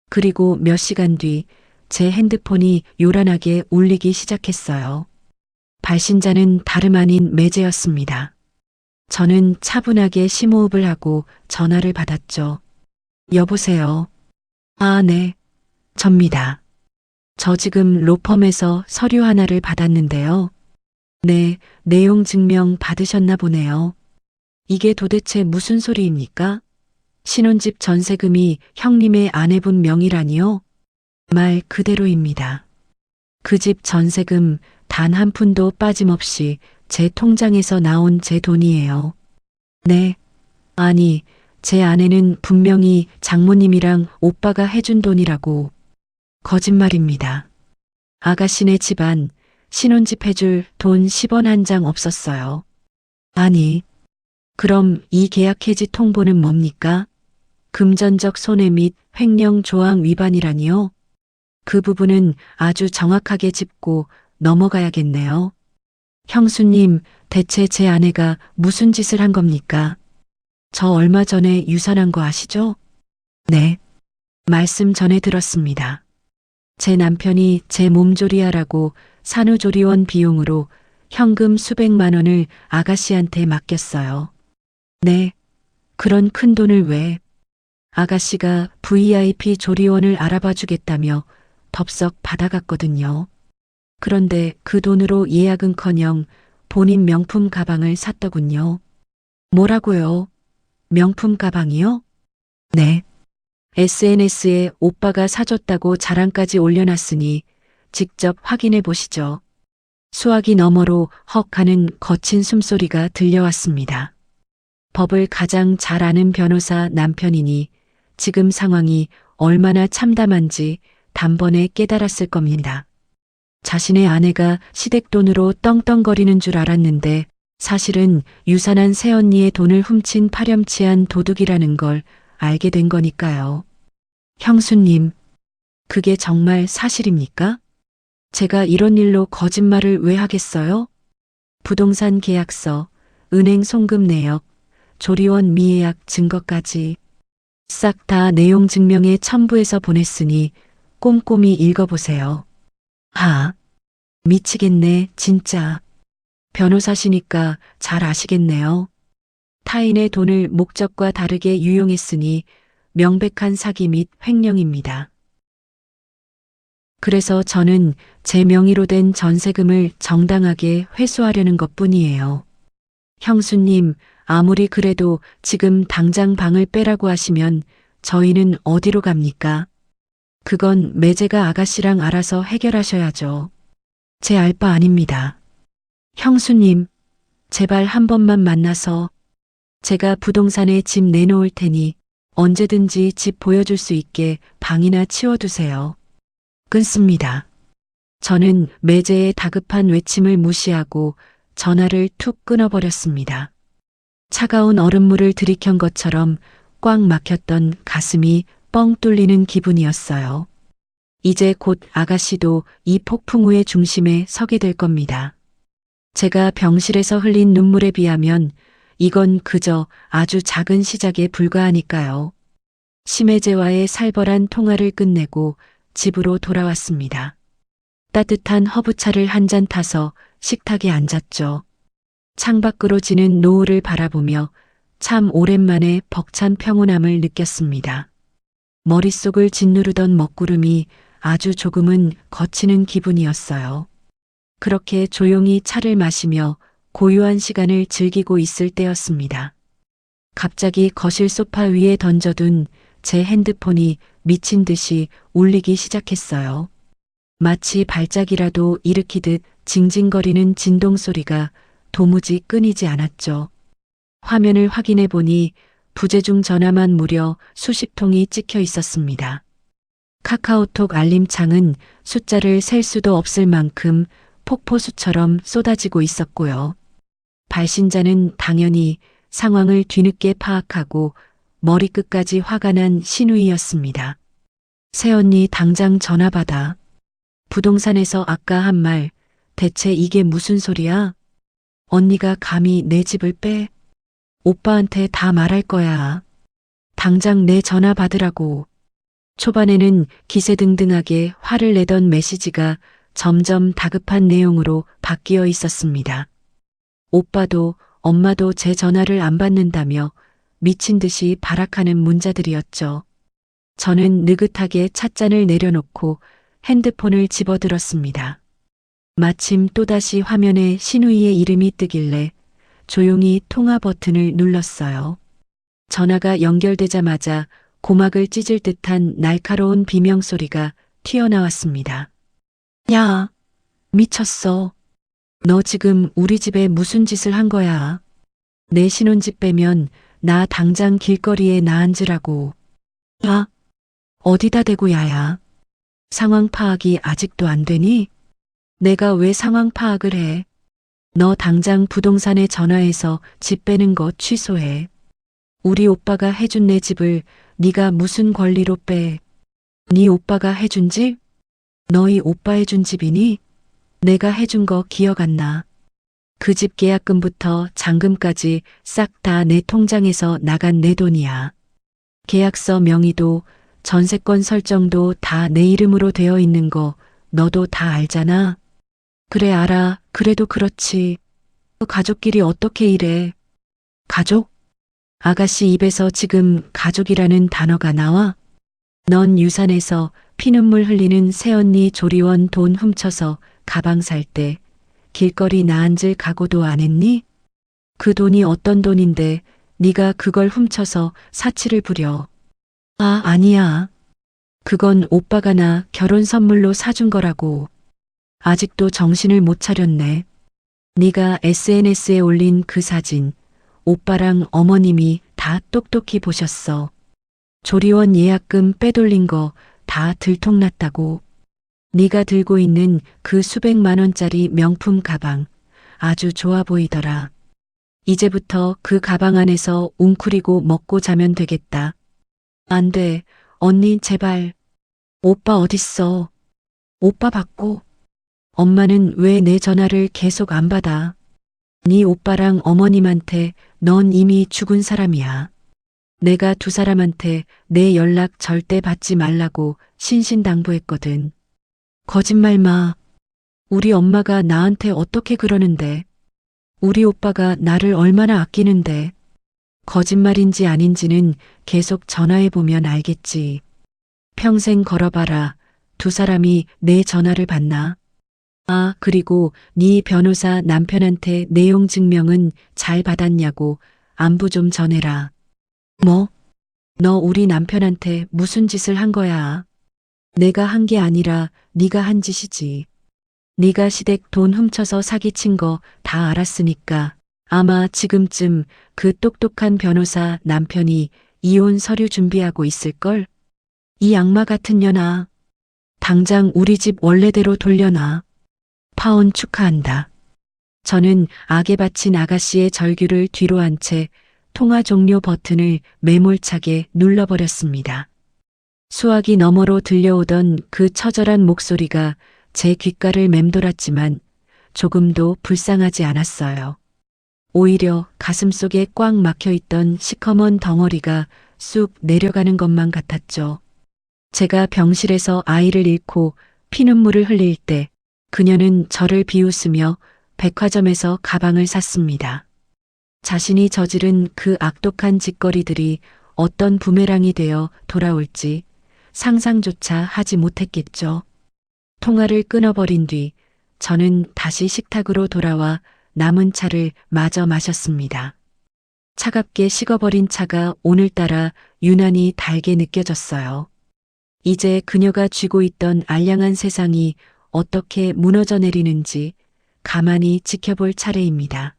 그리고 몇 시간 뒤 제 핸드폰이 요란하게 울리기 시작했어요. 발신자는 다름 아닌 매제였습니다. 저는 차분하게 심호흡을 하고 전화를 받았죠. 여보세요. 아, 네. 접니다. 저 지금 로펌에서 서류 하나를 받았는데요. 네, 내용 증명 받으셨나 보네요. 이게 도대체 무슨 소리입니까? 신혼집 전세금이 형님의 아내분 명의라니요? 말 그대로입니다. 그 집 전세금 단 한 푼도 빠짐없이 제 통장에서 나온 제 돈이에요. 네. 아니, 제 아내는 분명히 장모님이랑 오빠가 해준 돈이라고. 거짓말입니다. 아가씨네 집안 신혼집 해줄 돈 10원 한 장 없었어요. 아니, 그럼 이 계약 해지 통보는 뭡니까? 금전적 손해 및 횡령 조항 위반이라니요? 그 부분은 아주 정확하게 짚고 넘어가야겠네요. 형수님, 대체 제 아내가 무슨 짓을 한 겁니까? 저 얼마 전에 유산한 거 아시죠? 네. 말씀 전에 들었습니다. 제 남편이 제 몸조리하라고 산후조리원 비용으로 현금 수백만 원을 아가씨한테 맡겼어요. 네. 그런 큰 돈을 왜? 아가씨가 VIP 조리원을 알아봐 주겠다며 덥석 받아갔거든요. 그런데 그 돈으로 예약은커녕 본인 명품 가방을 샀더군요. 뭐라고요? 명품 가방이요? 네. SNS에 오빠가 사줬다고 자랑까지 올려놨으니 직접 확인해 보시죠. 수화기 너머로 헉 하는 거친 숨소리가 들려왔습니다. 법을 가장 잘 아는 변호사 남편이니 지금 상황이 얼마나 참담한지 단번에 깨달았을 겁니다. 자신의 아내가 시댁돈으로 떵떵거리는 줄 알았는데 사실은 유산한 새언니의 돈을 훔친 파렴치한 도둑이라는 걸 알게 된 거니까요. 형수님, 그게 정말 사실입니까? 제가 이런 일로 거짓말을 왜 하겠어요? 부동산 계약서, 은행 송금 내역, 조리원 미예약 증거까지 싹 다 내용 증명에 첨부해서 보냈으니 꼼꼼히 읽어보세요. 하, 미치겠네, 진짜. 변호사시니까 잘 아시겠네요. 타인의 돈을 목적과 다르게 유용했으니 명백한 사기 및 횡령입니다. 그래서 저는 제 명의로 된 전세금을 정당하게 회수하려는 것뿐이에요. 형수님, 아무리 그래도 지금 당장 방을 빼라고 하시면 저희는 어디로 갑니까? 그건 매제가 아가씨랑 알아서 해결하셔야죠. 제 알 바 아닙니다. 형수님, 제발 한 번만 만나서 제가 부동산에 집 내놓을 테니 언제든지 집 보여줄 수 있게 방이나 치워두세요. 끊습니다. 저는 매제의 다급한 외침을 무시하고 전화를 툭 끊어버렸습니다. 차가운 얼음물을 들이켠 것처럼 꽉 막혔던 가슴이 뻥 뚫리는 기분이었어요. 이제 곧 아가씨도 이 폭풍우의 중심에 서게 될 겁니다. 제가 병실에서 흘린 눈물에 비하면 이건 그저 아주 작은 시작에 불과하니까요. 심혜재와의 살벌한 통화를 끝내고 집으로 돌아왔습니다. 따뜻한 허브차를 한 잔 타서 식탁에 앉았죠. 창밖으로 지는 노을을 바라보며 참 오랜만에 벅찬 평온함을 느꼈습니다. 머릿속을 짓누르던 먹구름이 아주 조금은 거치는 기분이었어요. 그렇게 조용히 차를 마시며 고요한 시간을 즐기고 있을 때였습니다. 갑자기 거실 소파 위에 던져둔 제 핸드폰이 미친 듯이 울리기 시작했어요. 마치 발작이라도 일으키듯 징징거리는 진동 소리가 도무지 끊이지 않았죠. 화면을 확인해 보니 부재중 전화만 무려 수십 통이 찍혀 있었습니다. 카카오톡 알림창은 숫자를 셀 수도 없을 만큼 폭포수처럼 쏟아지고 있었고요. 발신자는 당연히 상황을 뒤늦게 파악하고 머리끝까지 화가 난 신우이였습니다. 새언니 당장 전화 받아. 부동산에서 아까 한 말 대체 이게 무슨 소리야? 언니가 감히 내 집을 빼? 오빠한테 다 말할 거야. 당장 내 전화 받으라고. 초반에는 기세등등하게 화를 내던 메시지가 점점 다급한 내용으로 바뀌어 있었습니다. 오빠도 엄마도 제 전화를 안 받는다며 미친 듯이 발악하는 문자들이었죠. 저는 느긋하게 찻잔을 내려놓고 핸드폰을 집어들었습니다. 마침 또다시 화면에 신우이의 이름이 뜨길래 조용히 통화 버튼을 눌렀어요. 전화가 연결되자마자 고막을 찢을 듯한 날카로운 비명소리가 튀어나왔습니다. 야, 미쳤어. 너 지금 우리 집에 무슨 짓을 한 거야? 내 신혼집 빼면 나 당장 길거리에 나앉으라고. 야, 어디다 대고 야야. 상황 파악이 아직도 안 되니? 내가 왜 상황 파악을 해? 너 당장 부동산에 전화해서 집 빼는 거 취소해. 우리 오빠가 해준 내 집을 네가 무슨 권리로 빼? 네 오빠가 해준 집? 너희 오빠 해준 집이니? 내가 해준 거 기억 안 나. 그 집 계약금부터 잔금까지 싹 다 내 통장에서 나간 내 돈이야. 계약서 명의도 전세권 설정도 다 내 이름으로 되어 있는 거 너도 다 알잖아. 그래 알아. 그래도 그렇지. 가족끼리 어떻게 이래? 가족? 아가씨 입에서 지금 가족이라는 단어가 나와? 넌 유산에서 피눈물 흘리는 새언니 조리원 돈 훔쳐서 가방 살 때 길거리 나앉을 각오도 안 했니? 그 돈이 어떤 돈인데 네가 그걸 훔쳐서 사치를 부려. 아, 아니야. 그건 오빠가 나 결혼 선물로 사준 거라고. 아직도 정신을 못 차렸네. 네가 SNS에 올린 그 사진, 오빠랑 어머님이 다 똑똑히 보셨어. 조리원 예약금 빼돌린 거 다 들통났다고. 네가 들고 있는 그 수백만 원짜리 명품 가방 아주 좋아 보이더라. 이제부터 그 가방 안에서 웅크리고 먹고 자면 되겠다. 안 돼. 언니 제발. 오빠 어딨어? 오빠 받고. 엄마는 왜 내 전화를 계속 안 받아? 네 오빠랑 어머님한테 넌 이미 죽은 사람이야. 내가 두 사람한테 내 연락 절대 받지 말라고 신신당부했거든. 거짓말 마. 우리 엄마가 나한테 어떻게 그러는데? 우리 오빠가 나를 얼마나 아끼는데? 거짓말인지 아닌지는 계속 전화해보면 알겠지. 평생 걸어봐라. 두 사람이 내 전화를 받나? 아, 그리고 네 변호사 남편한테 내용 증명은 잘 받았냐고 안부 좀 전해라. 뭐? 너 우리 남편한테 무슨 짓을 한 거야? 내가 한 게 아니라 네가 한 짓이지. 네가 시댁 돈 훔쳐서 사기친 거 다 알았으니까 아마 지금쯤 그 똑똑한 변호사 남편이 이혼 서류 준비하고 있을걸? 이 악마 같은 년아. 당장 우리 집 원래대로 돌려놔. 파혼 축하한다. 저는 악에 바친 아가씨의 절규를 뒤로 한 채 통화 종료 버튼을 매몰차게 눌러버렸습니다. 수화기 너머로 들려오던 그 처절한 목소리가 제 귓가를 맴돌았지만 조금도 불쌍하지 않았어요. 오히려 가슴속에 꽉 막혀있던 시커먼 덩어리가 쑥 내려가는 것만 같았죠. 제가 병실에서 아이를 잃고 피눈물을 흘릴 때 그녀는 저를 비웃으며 백화점에서 가방을 샀습니다. 자신이 저지른 그 악독한 짓거리들이 어떤 부메랑이 되어 돌아올지 상상조차 하지 못했겠죠. 통화를 끊어버린 뒤 저는 다시 식탁으로 돌아와 남은 차를 마저 마셨습니다. 차갑게 식어버린 차가 오늘따라 유난히 달게 느껴졌어요. 이제 그녀가 쥐고 있던 알량한 세상이 어떻게 무너져 내리는지 가만히 지켜볼 차례입니다.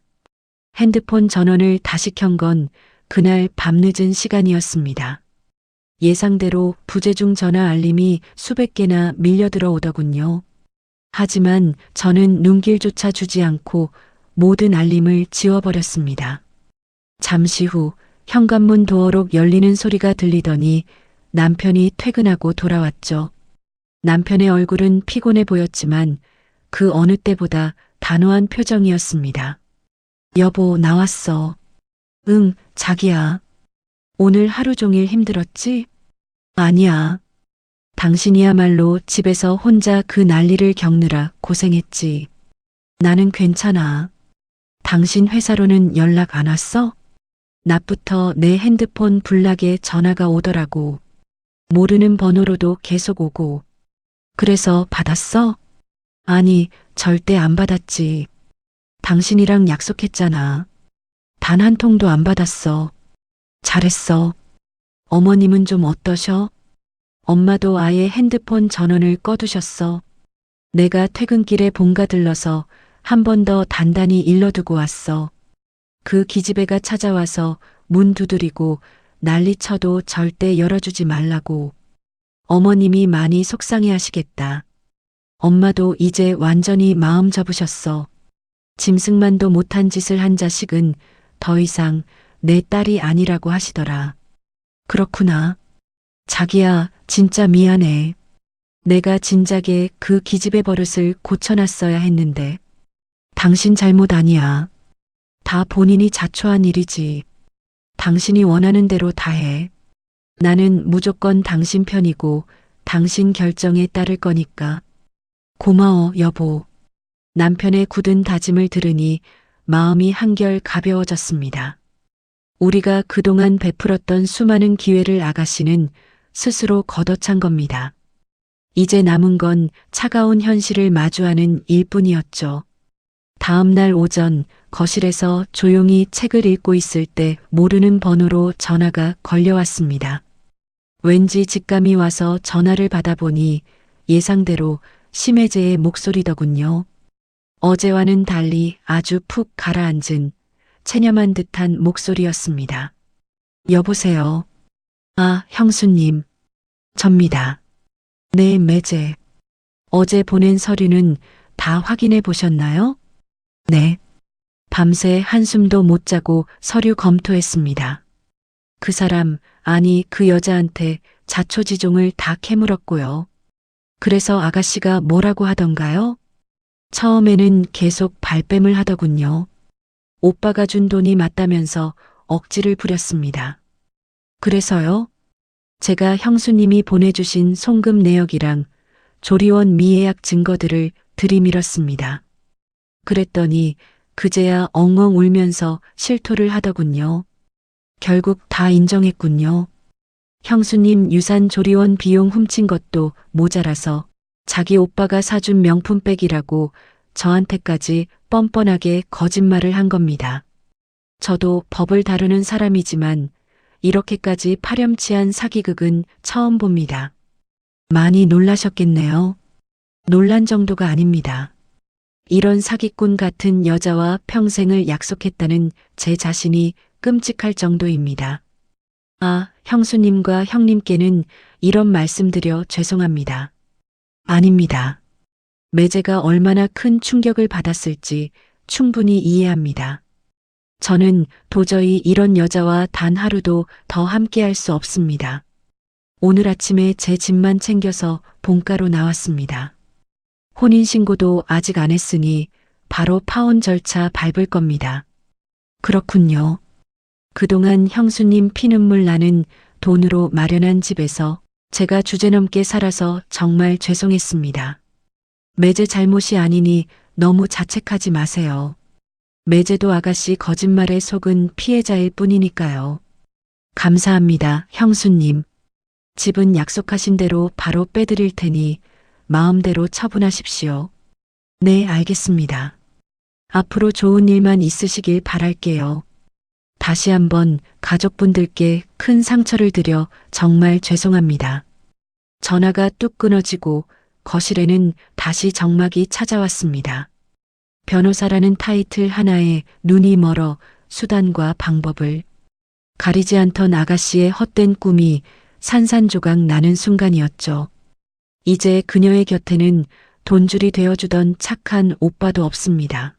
핸드폰 전원을 다시 켠 건 그날 밤늦은 시간이었습니다. 예상대로 부재중 전화 알림이 수백 개나 밀려들어 오더군요. 하지만 저는 눈길조차 주지 않고 모든 알림을 지워버렸습니다. 잠시 후 현관문 도어록 열리는 소리가 들리더니 남편이 퇴근하고 돌아왔죠. 남편의 얼굴은 피곤해 보였지만 그 어느 때보다 단호한 표정이었습니다. 여보, 나왔어. 응, 자기야. 오늘 하루 종일 힘들었지? 아니야. 당신이야말로 집에서 혼자 그 난리를 겪느라 고생했지. 나는 괜찮아. 당신 회사로는 연락 안 왔어? 낮부터 내 핸드폰 불나게 전화가 오더라고. 모르는 번호로도 계속 오고. 그래서 받았어? 아니, 절대 안 받았지. 당신이랑 약속했잖아. 단 한 통도 안 받았어. 잘했어. 어머님은 좀 어떠셔? 엄마도 아예 핸드폰 전원을 꺼두셨어. 내가 퇴근길에 본가 들러서 한 번 더 단단히 일러두고 왔어. 그 기집애가 찾아와서 문 두드리고 난리쳐도 절대 열어주지 말라고. 어머님이 많이 속상해 하시겠다. 엄마도 이제 완전히 마음 접으셨어. 짐승만도 못한 짓을 한 자식은 더 이상 내 딸이 아니라고 하시더라. 그렇구나. 자기야, 진짜 미안해. 내가 진작에 그 기집애 버릇을 고쳐놨어야 했는데. 당신 잘못 아니야. 다 본인이 자초한 일이지. 당신이 원하는 대로 다 해. 나는 무조건 당신 편이고 당신 결정에 따를 거니까. 고마워, 여보. 남편의 굳은 다짐을 들으니 마음이 한결 가벼워졌습니다. 우리가 그동안 베풀었던 수많은 기회를 아가씨는 스스로 걷어찬 겁니다. 이제 남은 건 차가운 현실을 마주하는 일뿐이었죠. 다음 날 오전 거실에서 조용히 책을 읽고 있을 때 모르는 번호로 전화가 걸려왔습니다. 왠지 직감이 와서 전화를 받아보니 예상대로 심혜재의 목소리더군요. 어제와는 달리 아주 푹 가라앉은 체념한 듯한 목소리였습니다. 여보세요. 아, 형수님. 접니다. 네, 매제. 어제 보낸 서류는 다 확인해 보셨나요? 네. 밤새 한숨도 못 자고 서류 검토했습니다. 그 사람, 아니 그 여자한테 자초지종을 다 캐물었고요. 그래서 아가씨가 뭐라고 하던가요? 처음에는 계속 발뺌을 하더군요. 오빠가 준 돈이 맞다면서 억지를 부렸습니다. 그래서요? 제가 형수님이 보내주신 송금 내역이랑 조리원 미예약 증거들을 들이밀었습니다. 그랬더니 그제야 엉엉 울면서 실토를 하더군요. 결국 다 인정했군요. 형수님 유산 조리원 비용 훔친 것도 모자라서 자기 오빠가 사준 명품백이라고 저한테까지 뻔뻔하게 거짓말을 한 겁니다. 저도 법을 다루는 사람이지만 이렇게까지 파렴치한 사기극은 처음 봅니다. 많이 놀라셨겠네요. 놀란 정도가 아닙니다. 이런 사기꾼 같은 여자와 평생을 약속했다는 제 자신이 끔찍할 정도입니다. 아, 형수님과 형님께는 이런 말씀드려 죄송합니다. 아닙니다. 매제가 얼마나 큰 충격을 받았을지 충분히 이해합니다. 저는 도저히 이런 여자와 단 하루도 더 함께할 수 없습니다. 오늘 아침에 제 집만 챙겨서 본가로 나왔습니다. 혼인신고도 아직 안 했으니 바로 파혼 절차 밟을 겁니다. 그렇군요. 그동안 형수님 피눈물 나는 돈으로 마련한 집에서 제가 주제넘게 살아서 정말 죄송했습니다. 매제 잘못이 아니니 너무 자책하지 마세요. 매제도 아가씨 거짓말에 속은 피해자일 뿐이니까요. 감사합니다, 형수님. 집은 약속하신 대로 바로 빼드릴 테니 마음대로 처분하십시오. 네, 알겠습니다. 앞으로 좋은 일만 있으시길 바랄게요. 다시 한번 가족분들께 큰 상처를 드려 정말 죄송합니다. 전화가 뚝 끊어지고 거실에는 다시 정막이 찾아왔습니다. 변호사라는 타이틀 하나에 눈이 멀어 수단과 방법을 가리지 않던 아가씨의 헛된 꿈이 산산조각 나는 순간이었죠. 이제 그녀의 곁에는 돈줄이 되어주던 착한 오빠도 없습니다.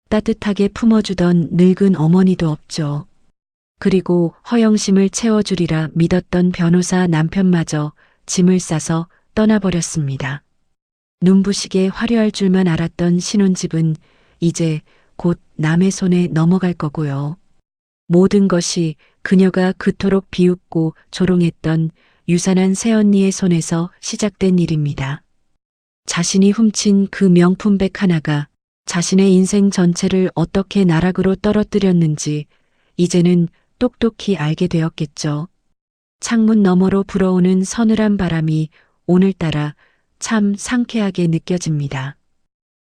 따뜻하게 품어주던 늙은 어머니도 없죠. 그리고 허영심을 채워주리라 믿었던 변호사 남편마저 짐을 싸서 떠나버렸습니다. 눈부시게 화려할 줄만 알았던 신혼집은 이제 곧 남의 손에 넘어갈 거고요. 모든 것이 그녀가 그토록 비웃고 조롱했던 유산한 새언니의 손에서 시작된 일입니다. 자신이 훔친 그 명품백 하나가 자신의 인생 전체를 어떻게 나락으로 떨어뜨렸는지 이제는 똑똑히 알게 되었겠죠. 창문 너머로 불어오는 서늘한 바람이 오늘따라 참 상쾌하게 느껴집니다.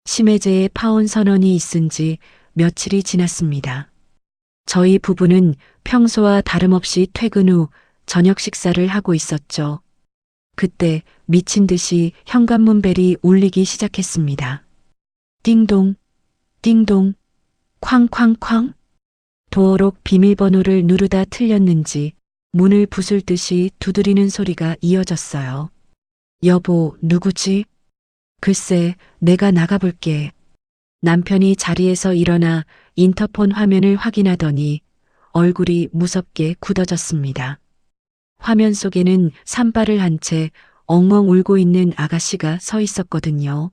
심해제의 파혼 선언이 있은 지 며칠이 지났습니다. 저희 부부는 평소와 다름없이 퇴근 후 저녁 식사를 하고 있었죠. 그때 미친 듯이 현관문 벨이 울리기 시작했습니다. 띵동, 띵동, 쾅쾅쾅. 도어록 비밀번호를 누르다 틀렸는지 문을 부술 듯이 두드리는 소리가 이어졌어요. 여보, 누구지? 글쎄, 내가 나가볼게. 남편이 자리에서 일어나 인터폰 화면을 확인하더니 얼굴이 무섭게 굳어졌습니다. 화면 속에는 산발을 한 채 엉엉 울고 있는 아가씨가 서 있었거든요.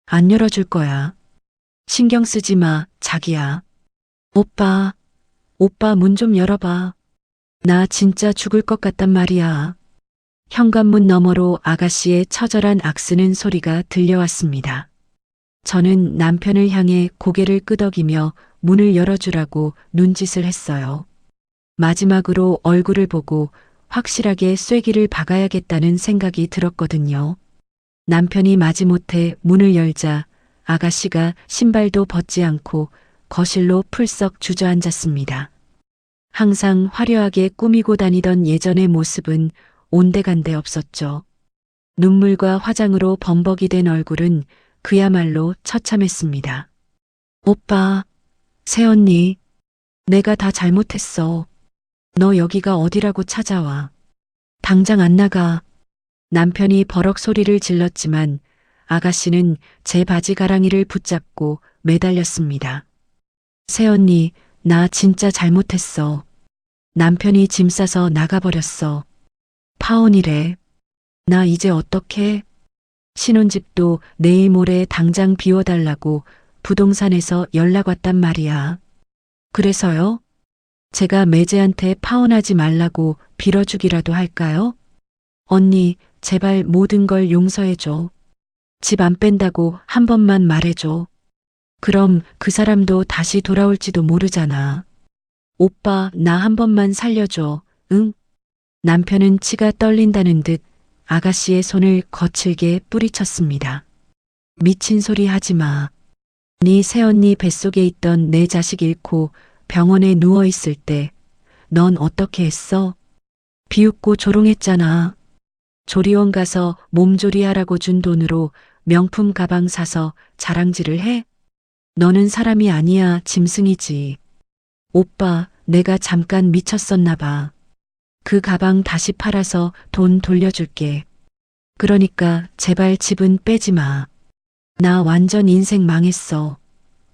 안 열어줄 거야. 신경 쓰지 마, 자기야. 오빠, 오빠 문 좀 열어봐. 나 진짜 죽을 것 같단 말이야. 현관문 너머로 아가씨의 처절한 악쓰는 소리가 들려왔습니다. 저는 남편을 향해 고개를 끄덕이며 문을 열어주라고 눈짓을 했어요. 마지막으로 얼굴을 보고 확실하게 쐐기를 박아야겠다는 생각이 들었거든요. 남편이 마지못해 문을 열자 아가씨가 신발도 벗지 않고 거실로 풀썩 주저앉았습니다. 항상 화려하게 꾸미고 다니던 예전의 모습은 온데간데 없었죠. 눈물과 화장으로 범벅이 된 얼굴은 그야말로 처참했습니다. 오빠, 새언니, 내가 다 잘못했어. 너 여기가 어디라고 찾아와. 당장 안 나가. 남편이 버럭 소리를 질렀지만 아가씨는 제 바지 가랑이를 붙잡고 매달렸습니다. 새언니, 나 진짜 잘못했어. 남편이 짐 싸서 나가버렸어. 파혼이래. 나 이제 어떡해? 신혼집도 내일 모레 당장 비워달라고 부동산에서 연락 왔단 말이야. 그래서요? 제가 매제한테 파혼하지 말라고 빌어주기라도 할까요? 언니, 제발 모든 걸 용서해줘. 집 안 뺀다고 한 번만 말해줘. 그럼 그 사람도 다시 돌아올지도 모르잖아. 오빠, 나 한 번만 살려줘. 응? 남편은 치가 떨린다는 듯 아가씨의 손을 거칠게 뿌리쳤습니다. 미친 소리 하지 마. 네 새언니 뱃속에 있던 내 자식 잃고 병원에 누워 있을 때 넌 어떻게 했어? 비웃고 조롱했잖아. 조리원 가서 몸조리하라고 준 돈으로 명품 가방 사서 자랑질을 해? 너는 사람이 아니야, 짐승이지. 오빠, 내가 잠깐 미쳤었나 봐. 그 가방 다시 팔아서 돈 돌려줄게. 그러니까 제발 집은 빼지 마. 나 완전 인생 망했어.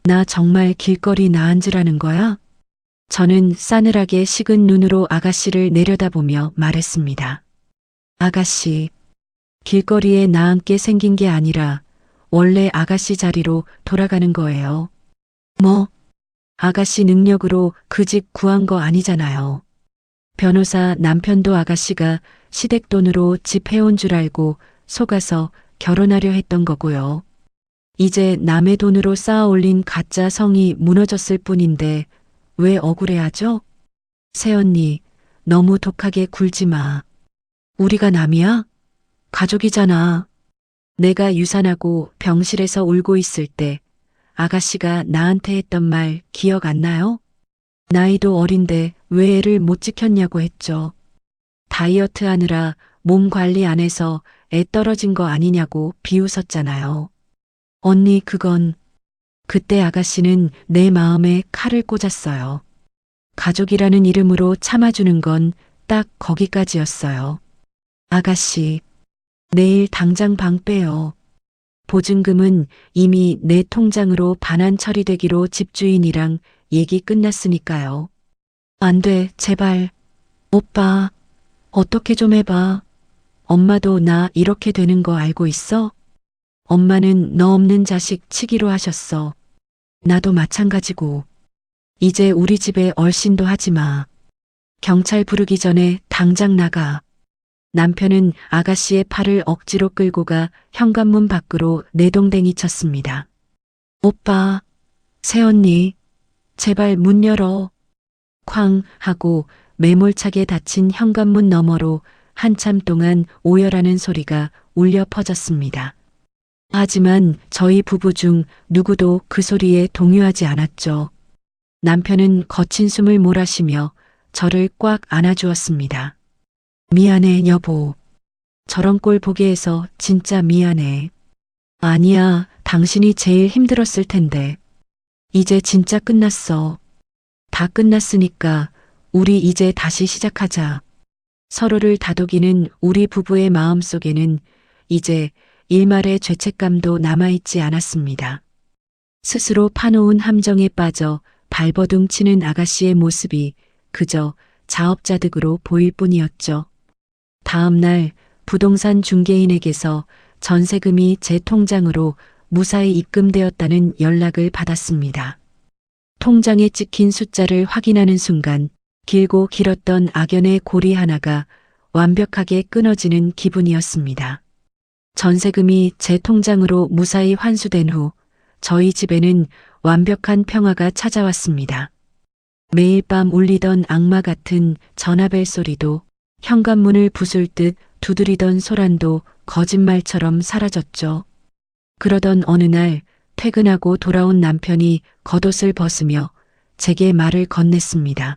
나 정말 길거리 나앉으라는 거야? 저는 싸늘하게 식은 눈으로 아가씨를 내려다보며 말했습니다. 아가씨, 길거리에 나앉게 생긴 게 아니라 원래 아가씨 자리로 돌아가는 거예요. 뭐? 아가씨 능력으로 그 집 구한 거 아니잖아요. 변호사 남편도 아가씨가 시댁돈으로 집 해온 줄 알고 속아서 결혼하려 했던 거고요. 이제 남의 돈으로 쌓아 올린 가짜 성이 무너졌을 뿐인데 왜 억울해하죠? 새언니, 너무 독하게 굴지 마. 우리가 남이야? 가족이잖아. 내가 유산하고 병실에서 울고 있을 때 아가씨가 나한테 했던 말 기억 안 나요? 나이도 어린데 왜 애를 못 지켰냐고 했죠. 다이어트 하느라 몸 관리 안 해서 애 떨어진 거 아니냐고 비웃었잖아요. 언니 그건 그때 아가씨는 내 마음에 칼을 꽂았어요. 가족이라는 이름으로 참아주는 건 딱 거기까지였어요. 아가씨, 내일 당장 방 빼요. 보증금은 이미 내 통장으로 반환 처리되기로 집주인이랑 얘기 끝났으니까요. 안 돼, 제발. 오빠, 어떻게 좀 해봐. 엄마도 나 이렇게 되는 거 알고 있어? 엄마는 너 없는 자식 치기로 하셨어. 나도 마찬가지고. 이제 우리 집에 얼씬도 하지 마. 경찰 부르기 전에 당장 나가. 남편은 아가씨의 팔을 억지로 끌고 가 현관문 밖으로 내동댕이 쳤습니다. 오빠, 새언니, 제발 문 열어. 쾅 하고 매몰차게 닫힌 현관문 너머로 한참 동안 오열하는 소리가 울려 퍼졌습니다. 하지만 저희 부부 중 누구도 그 소리에 동요하지 않았죠. 남편은 거친 숨을 몰아쉬며 저를 꽉 안아주었습니다. 미안해, 여보. 저런 꼴 보게 해서 진짜 미안해. 아니야, 당신이 제일 힘들었을 텐데. 이제 진짜 끝났어. 다 끝났으니까 우리 이제 다시 시작하자. 서로를 다독이는 우리 부부의 마음 속에는 이제 일말의 죄책감도 남아있지 않았습니다. 스스로 파놓은 함정에 빠져 발버둥 치는 아가씨의 모습이 그저 자업자득으로 보일 뿐이었죠. 다음 날 부동산 중개인에게서 전세금이 제 통장으로 무사히 입금되었다는 연락을 받았습니다. 통장에 찍힌 숫자를 확인하는 순간 길고 길었던 악연의 고리 하나가 완벽하게 끊어지는 기분이었습니다. 전세금이 제 통장으로 무사히 환수된 후 저희 집에는 완벽한 평화가 찾아왔습니다. 매일 밤 울리던 악마 같은 전화벨 소리도 현관문을 부술 듯 두드리던 소란도 거짓말처럼 사라졌죠. 그러던 어느 날 퇴근하고 돌아온 남편이 겉옷을 벗으며 제게 말을 건넸습니다.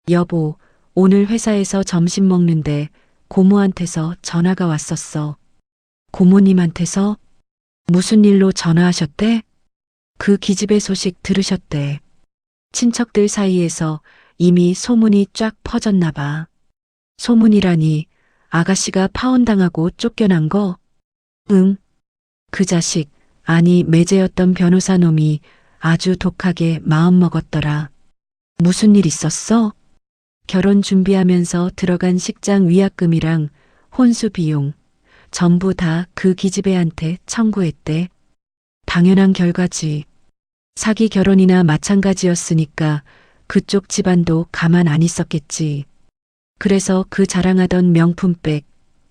여보, 오늘 회사에서 점심 먹는데 고모한테서 전화가 왔었어. 고모님한테서? 무슨 일로 전화하셨대? 그 기집애 소식 들으셨대. 친척들 사이에서 이미 소문이 쫙 퍼졌나 봐. 소문이라니 아가씨가 파혼당하고 쫓겨난 거? 응. 그 자식, 아니 매제였던 변호사 놈이 아주 독하게 마음먹었더라. 무슨 일 있었어? 결혼 준비하면서 들어간 식장 위약금이랑 혼수 비용 전부 다 그 기집애한테 청구했대. 당연한 결과지. 사기 결혼이나 마찬가지였으니까 그쪽 집안도 가만 안 있었겠지. 그래서 그 자랑하던 명품백,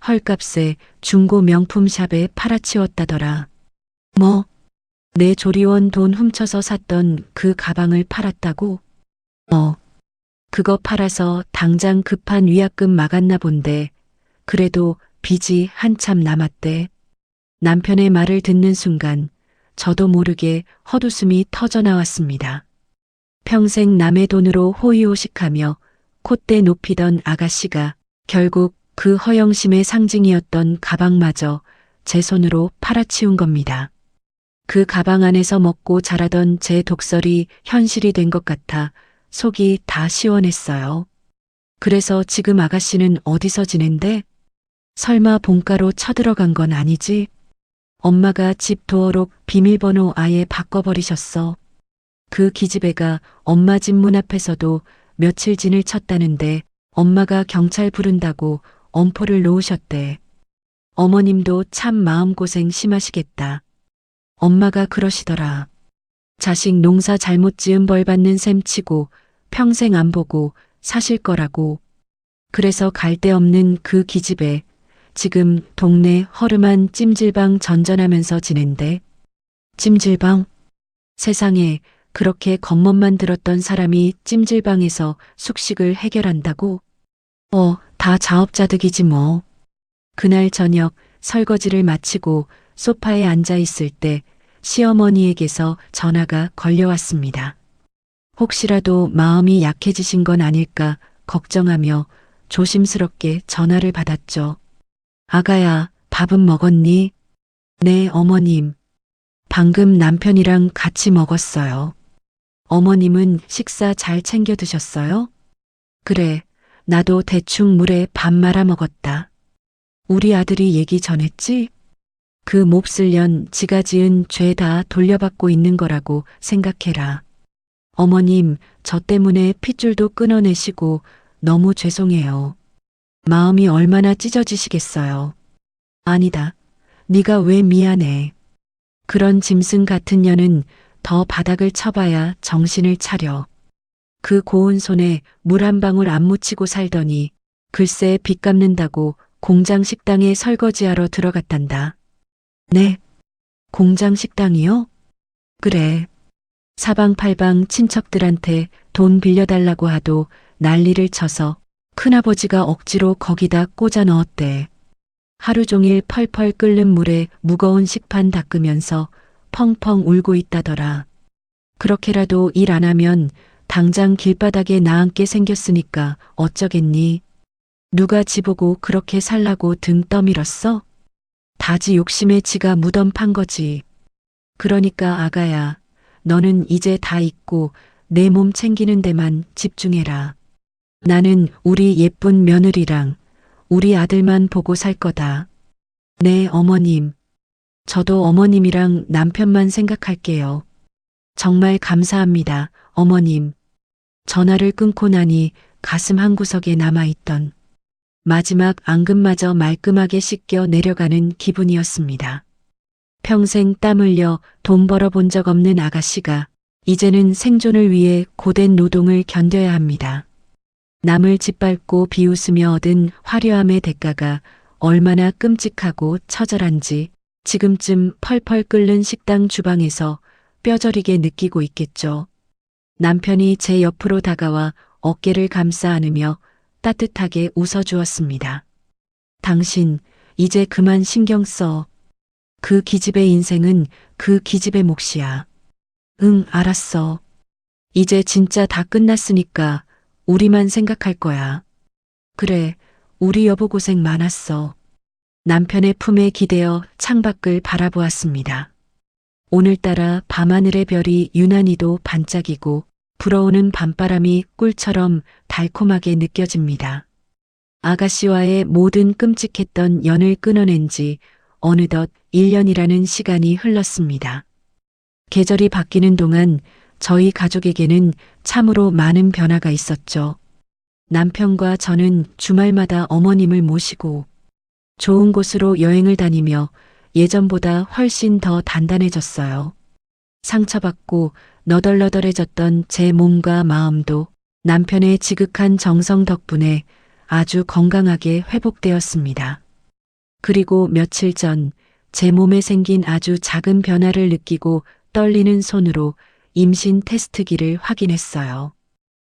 헐값에 중고 명품샵에 팔아치웠다더라. 뭐? 내 조리원 돈 훔쳐서 샀던 그 가방을 팔았다고? 그거 팔아서 당장 급한 위약금 막았나 본데 그래도 빚이 한참 남았대. 남편의 말을 듣는 순간 저도 모르게 헛웃음이 터져나왔습니다. 평생 남의 돈으로 호의호식하며 콧대 높이던 아가씨가 결국 그 허영심의 상징이었던 가방마저 제 손으로 팔아치운 겁니다. 그 가방 안에서 먹고 자라던 제 독설이 현실이 된 것 같아 속이 다 시원했어요. 그래서 지금 아가씨는 어디서 지낸대? 설마 본가로 쳐들어간 건 아니지? 엄마가 집 도어록 비밀번호 아예 바꿔버리셨어. 그 기집애가 엄마 집 문 앞에서도 며칠 진을 쳤다는데 엄마가 경찰 부른다고 엄포를 놓으셨대. 어머님도 참 마음고생 심하시겠다. 엄마가 그러시더라. 자식 농사 잘못 지은 벌 받는 셈 치고 평생 안 보고 사실 거라고. 그래서 갈 데 없는 그 기집애 지금 동네 허름한 찜질방 전전하면서 지낸대. 찜질방? 세상에 그렇게 겉멋만 들었던 사람이 찜질방에서 숙식을 해결한다고? 다 자업자득이지 뭐. 그날 저녁 설거지를 마치고 소파에 앉아 있을 때 시어머니에게서 전화가 걸려왔습니다. 혹시라도 마음이 약해지신 건 아닐까 걱정하며 조심스럽게 전화를 받았죠. 아가야, 밥은 먹었니? 네, 어머님. 방금 남편이랑 같이 먹었어요. 어머님은 식사 잘 챙겨 드셨어요? 그래, 나도 대충 물에 밥 말아 먹었다. 우리 아들이 얘기 전했지? 그 몹쓸 년 지가 지은 죄 다 돌려받고 있는 거라고 생각해라. 어머님, 저 때문에 핏줄도 끊어내시고 너무 죄송해요. 마음이 얼마나 찢어지시겠어요. 아니다. 네가 왜 미안해. 그런 짐승 같은 년은 더 바닥을 쳐봐야 정신을 차려. 그 고운 손에 물 한 방울 안 묻히고 살더니 글쎄 빚 갚는다고 공장 식당에 설거지하러 들어갔단다. 네. 공장 식당이요? 그래. 사방팔방 친척들한테 돈 빌려달라고 하도 난리를 쳐서 큰아버지가 억지로 거기다 꽂아 넣었대. 하루 종일 펄펄 끓는 물에 무거운 식판 닦으면서 펑펑 울고 있다더라. 그렇게라도 일 안 하면 당장 길바닥에 나앉게 생겼으니까 어쩌겠니? 누가 지보고 그렇게 살라고 등 떠밀었어? 다지 욕심에 지가 무덤 판 거지. 그러니까 아가야, 너는 이제 다 잊고 내 몸 챙기는 데만 집중해라. 나는 우리 예쁜 며느리랑 우리 아들만 보고 살 거다. 네, 어머님. 저도 어머님이랑 남편만 생각할게요. 정말 감사합니다, 어머님. 전화를 끊고 나니 가슴 한구석에 남아있던 마지막 앙금마저 말끔하게 씻겨 내려가는 기분이었습니다. 평생 땀 흘려 돈 벌어 본 적 없는 아가씨가 이제는 생존을 위해 고된 노동을 견뎌야 합니다. 남을 짓밟고 비웃으며 얻은 화려함의 대가가 얼마나 끔찍하고 처절한지 지금쯤 펄펄 끓는 식당 주방에서 뼈저리게 느끼고 있겠죠. 남편이 제 옆으로 다가와 어깨를 감싸 안으며 따뜻하게 웃어주었습니다. 당신, 이제 그만 신경 써. 그 기집애 인생은 그 기집애 몫이야. 응, 알았어. 이제 진짜 다 끝났으니까 우리만 생각할 거야. 그래, 우리 여보 고생 많았어. 남편의 품에 기대어 창밖을 바라보았습니다. 오늘따라 밤하늘의 별이 유난히도 반짝이고 불어오는 밤바람이 꿀처럼 달콤하게 느껴집니다. 아가씨와의 모든 끔찍했던 연을 끊어낸 지 어느덧 1년이라는 시간이 흘렀습니다. 계절이 바뀌는 동안 저희 가족에게는 참으로 많은 변화가 있었죠. 남편과 저는 주말마다 어머님을 모시고 좋은 곳으로 여행을 다니며 예전보다 훨씬 더 단단해졌어요. 상처받고 너덜너덜해졌던 제 몸과 마음도 남편의 지극한 정성 덕분에 아주 건강하게 회복되었습니다. 그리고 며칠 전 제 몸에 생긴 아주 작은 변화를 느끼고 떨리는 손으로 임신 테스트기를 확인했어요.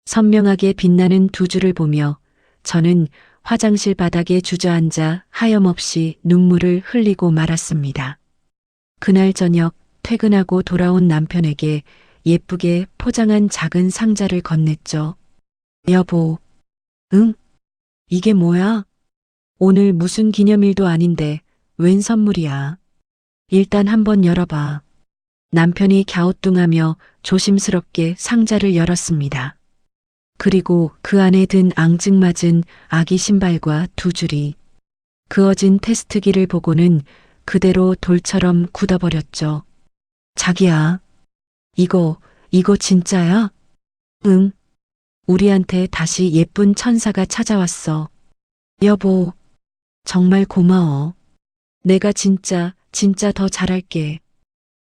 선명하게 빛나는 두 줄을 보며 저는 화장실 바닥에 주저앉아 하염없이 눈물을 흘리고 말았습니다. 그날 저녁 퇴근하고 돌아온 남편에게 예쁘게 포장한 작은 상자를 건넸죠. 여보. 응? 이게 뭐야? 오늘 무슨 기념일도 아닌데 웬 선물이야? 일단 한번 열어봐. 남편이 갸우뚱하며 조심스럽게 상자를 열었습니다. 그리고 그 안에 든 앙증맞은 아기 신발과 두 줄이 그어진 테스트기를 보고는 그대로 돌처럼 굳어버렸죠. 자기야, 이거 진짜야? 응. 우리한테 다시 예쁜 천사가 찾아왔어. 여보, 정말 고마워. 내가 진짜 더 잘할게.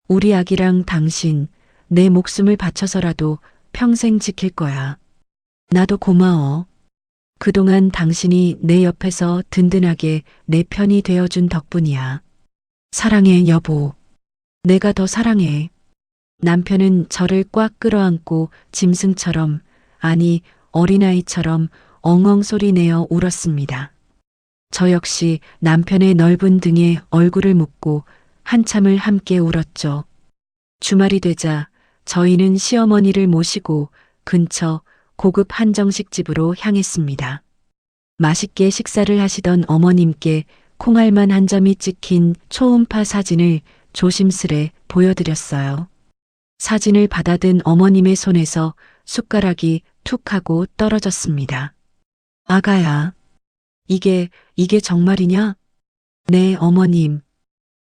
우리 아기랑 당신, 내 목숨을 바쳐서라도 평생 지킬 거야. 나도 고마워. 그동안 당신이 내 옆에서 든든하게 내 편이 되어준 덕분이야. 사랑해, 여보. 내가 더 사랑해. 남편은 저를 꽉 끌어안고 짐승처럼, 아니 어린아이처럼 엉엉 소리내어 울었습니다. 저 역시 남편의 넓은 등에 얼굴을 묻고 한참을 함께 울었죠. 주말이 되자 저희는 시어머니를 모시고 근처 고급 한정식 집으로 향했습니다. 맛있게 식사를 하시던 어머님께 콩알만 한 점이 찍힌 초음파 사진을 조심스레 보여드렸어요. 사진을 받아든 어머님의 손에서 숟가락이 툭 하고 떨어졌습니다. 아가야, 이게 정말이냐? 네, 어머님.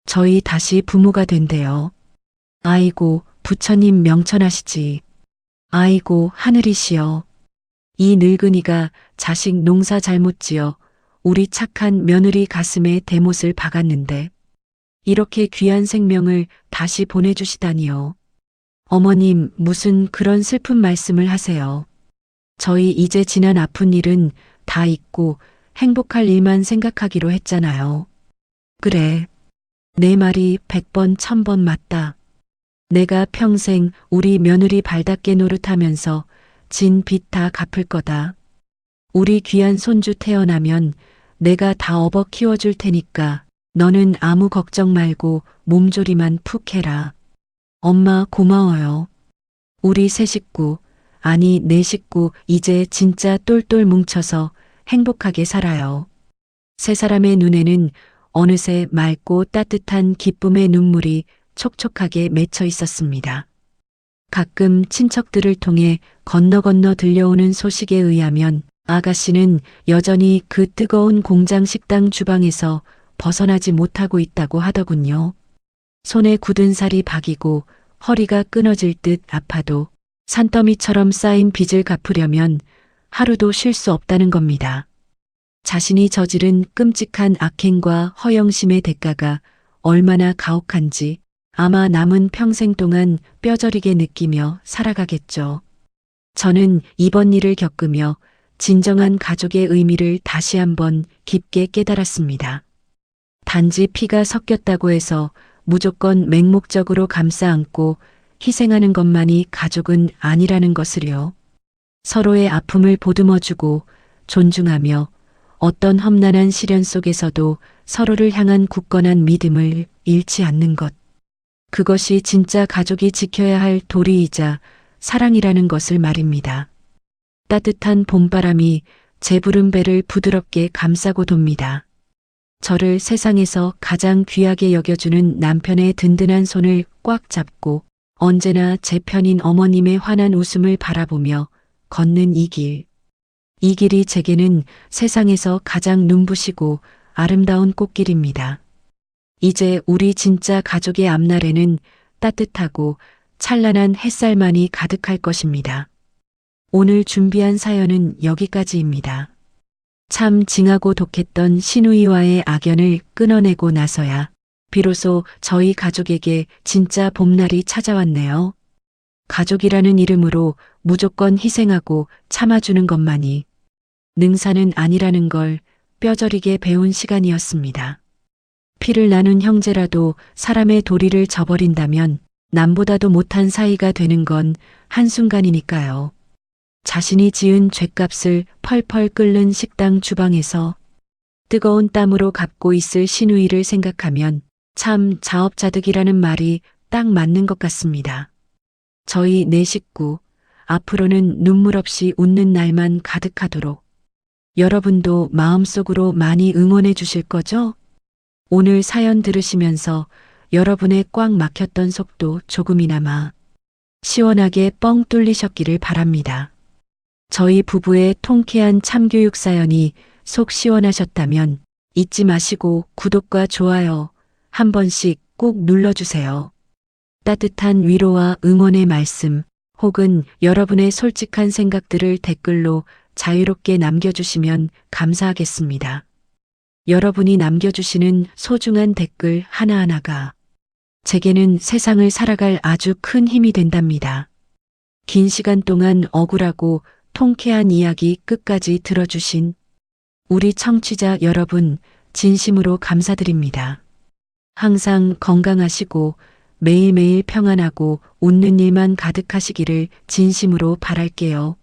저희 다시 부모가 된대요. 아이고, 부처님 명천하시지. 아이고, 하늘이시여. 이 늙은이가 자식 농사 잘못 지어 우리 착한 며느리 가슴에 대못을 박았는데 이렇게 귀한 생명을 다시 보내주시다니요. 어머님, 무슨 그런 슬픈 말씀을 하세요. 저희 이제 지난 아픈 일은 다 잊고 행복할 일만 생각하기로 했잖아요. 그래. 내 말이 100번 1000번 맞다. 내가 평생 우리 며느리 발닦게 노릇하면서 진 빚 다 갚을 거다. 우리 귀한 손주 태어나면 내가 다 업어 키워줄 테니까 너는 아무 걱정 말고 몸조리만 푹 해라. 엄마 고마워요. 우리 세 식구, 아니 네 식구 이제 진짜 똘똘 뭉쳐서 행복하게 살아요. 세 사람의 눈에는 어느새 맑고 따뜻한 기쁨의 눈물이 촉촉하게 맺혀 있었습니다. 가끔 친척들을 통해 건너 들려오는 소식에 의하면 아가씨는 여전히 그 뜨거운 공장 식당 주방에서 벗어나지 못하고 있다고 하더군요. 손에 굳은 살이 박이고 허리가 끊어질 듯 아파도 산더미처럼 쌓인 빚을 갚으려면 하루도 쉴 수 없다는 겁니다. 자신이 저지른 끔찍한 악행과 허영심의 대가가 얼마나 가혹한지 아마 남은 평생 동안 뼈저리게 느끼며 살아가겠죠. 저는 이번 일을 겪으며 진정한 가족의 의미를 다시 한번 깊게 깨달았습니다. 단지 피가 섞였다고 해서 무조건 맹목적으로 감싸 안고 희생하는 것만이 가족은 아니라는 것을요. 서로의 아픔을 보듬어주고 존중하며 어떤 험난한 시련 속에서도 서로를 향한 굳건한 믿음을 잃지 않는 것. 그것이 진짜 가족이 지켜야 할 도리이자 사랑이라는 것을 말입니다. 따뜻한 봄바람이 제 부른 배를 부드럽게 감싸고 돕니다. 저를 세상에서 가장 귀하게 여겨주는 남편의 든든한 손을 꽉 잡고 언제나 제 편인 어머님의 환한 웃음을 바라보며 걷는 이 길. 이 길이 제게는 세상에서 가장 눈부시고 아름다운 꽃길입니다. 이제 우리 진짜 가족의 앞날에는 따뜻하고 찬란한 햇살만이 가득할 것입니다. 오늘 준비한 사연은 여기까지입니다. 참 징하고 독했던 시누이와의 악연을 끊어내고 나서야 비로소 저희 가족에게 진짜 봄날이 찾아왔네요. 가족이라는 이름으로 무조건 희생하고 참아주는 것만이 능사는 아니라는 걸 뼈저리게 배운 시간이었습니다. 피를 나눈 형제라도 사람의 도리를 저버린다면 남보다도 못한 사이가 되는 건 한순간이니까요. 자신이 지은 죗값을 펄펄 끓는 식당 주방에서 뜨거운 땀으로 갚고 있을 시누이를 생각하면 참 자업자득이라는 말이 딱 맞는 것 같습니다. 저희 네 식구, 앞으로는 눈물 없이 웃는 날만 가득하도록 여러분도 마음속으로 많이 응원해 주실 거죠? 오늘 사연 들으시면서 여러분의 꽉 막혔던 속도 조금이나마 시원하게 뻥 뚫리셨기를 바랍니다. 저희 부부의 통쾌한 참교육 사연이 속 시원하셨다면 잊지 마시고 구독과 좋아요 한 번씩 꼭 눌러주세요. 따뜻한 위로와 응원의 말씀 혹은 여러분의 솔직한 생각들을 댓글로 자유롭게 남겨주시면 감사하겠습니다. 여러분이 남겨주시는 소중한 댓글 하나하나가 제게는 세상을 살아갈 아주 큰 힘이 된답니다. 긴 시간 동안 억울하고 통쾌한 이야기 끝까지 들어주신 우리 청취자 여러분 진심으로 감사드립니다. 항상 건강하시고 매일매일 평안하고 웃는 일만 가득하시기를 진심으로 바랄게요.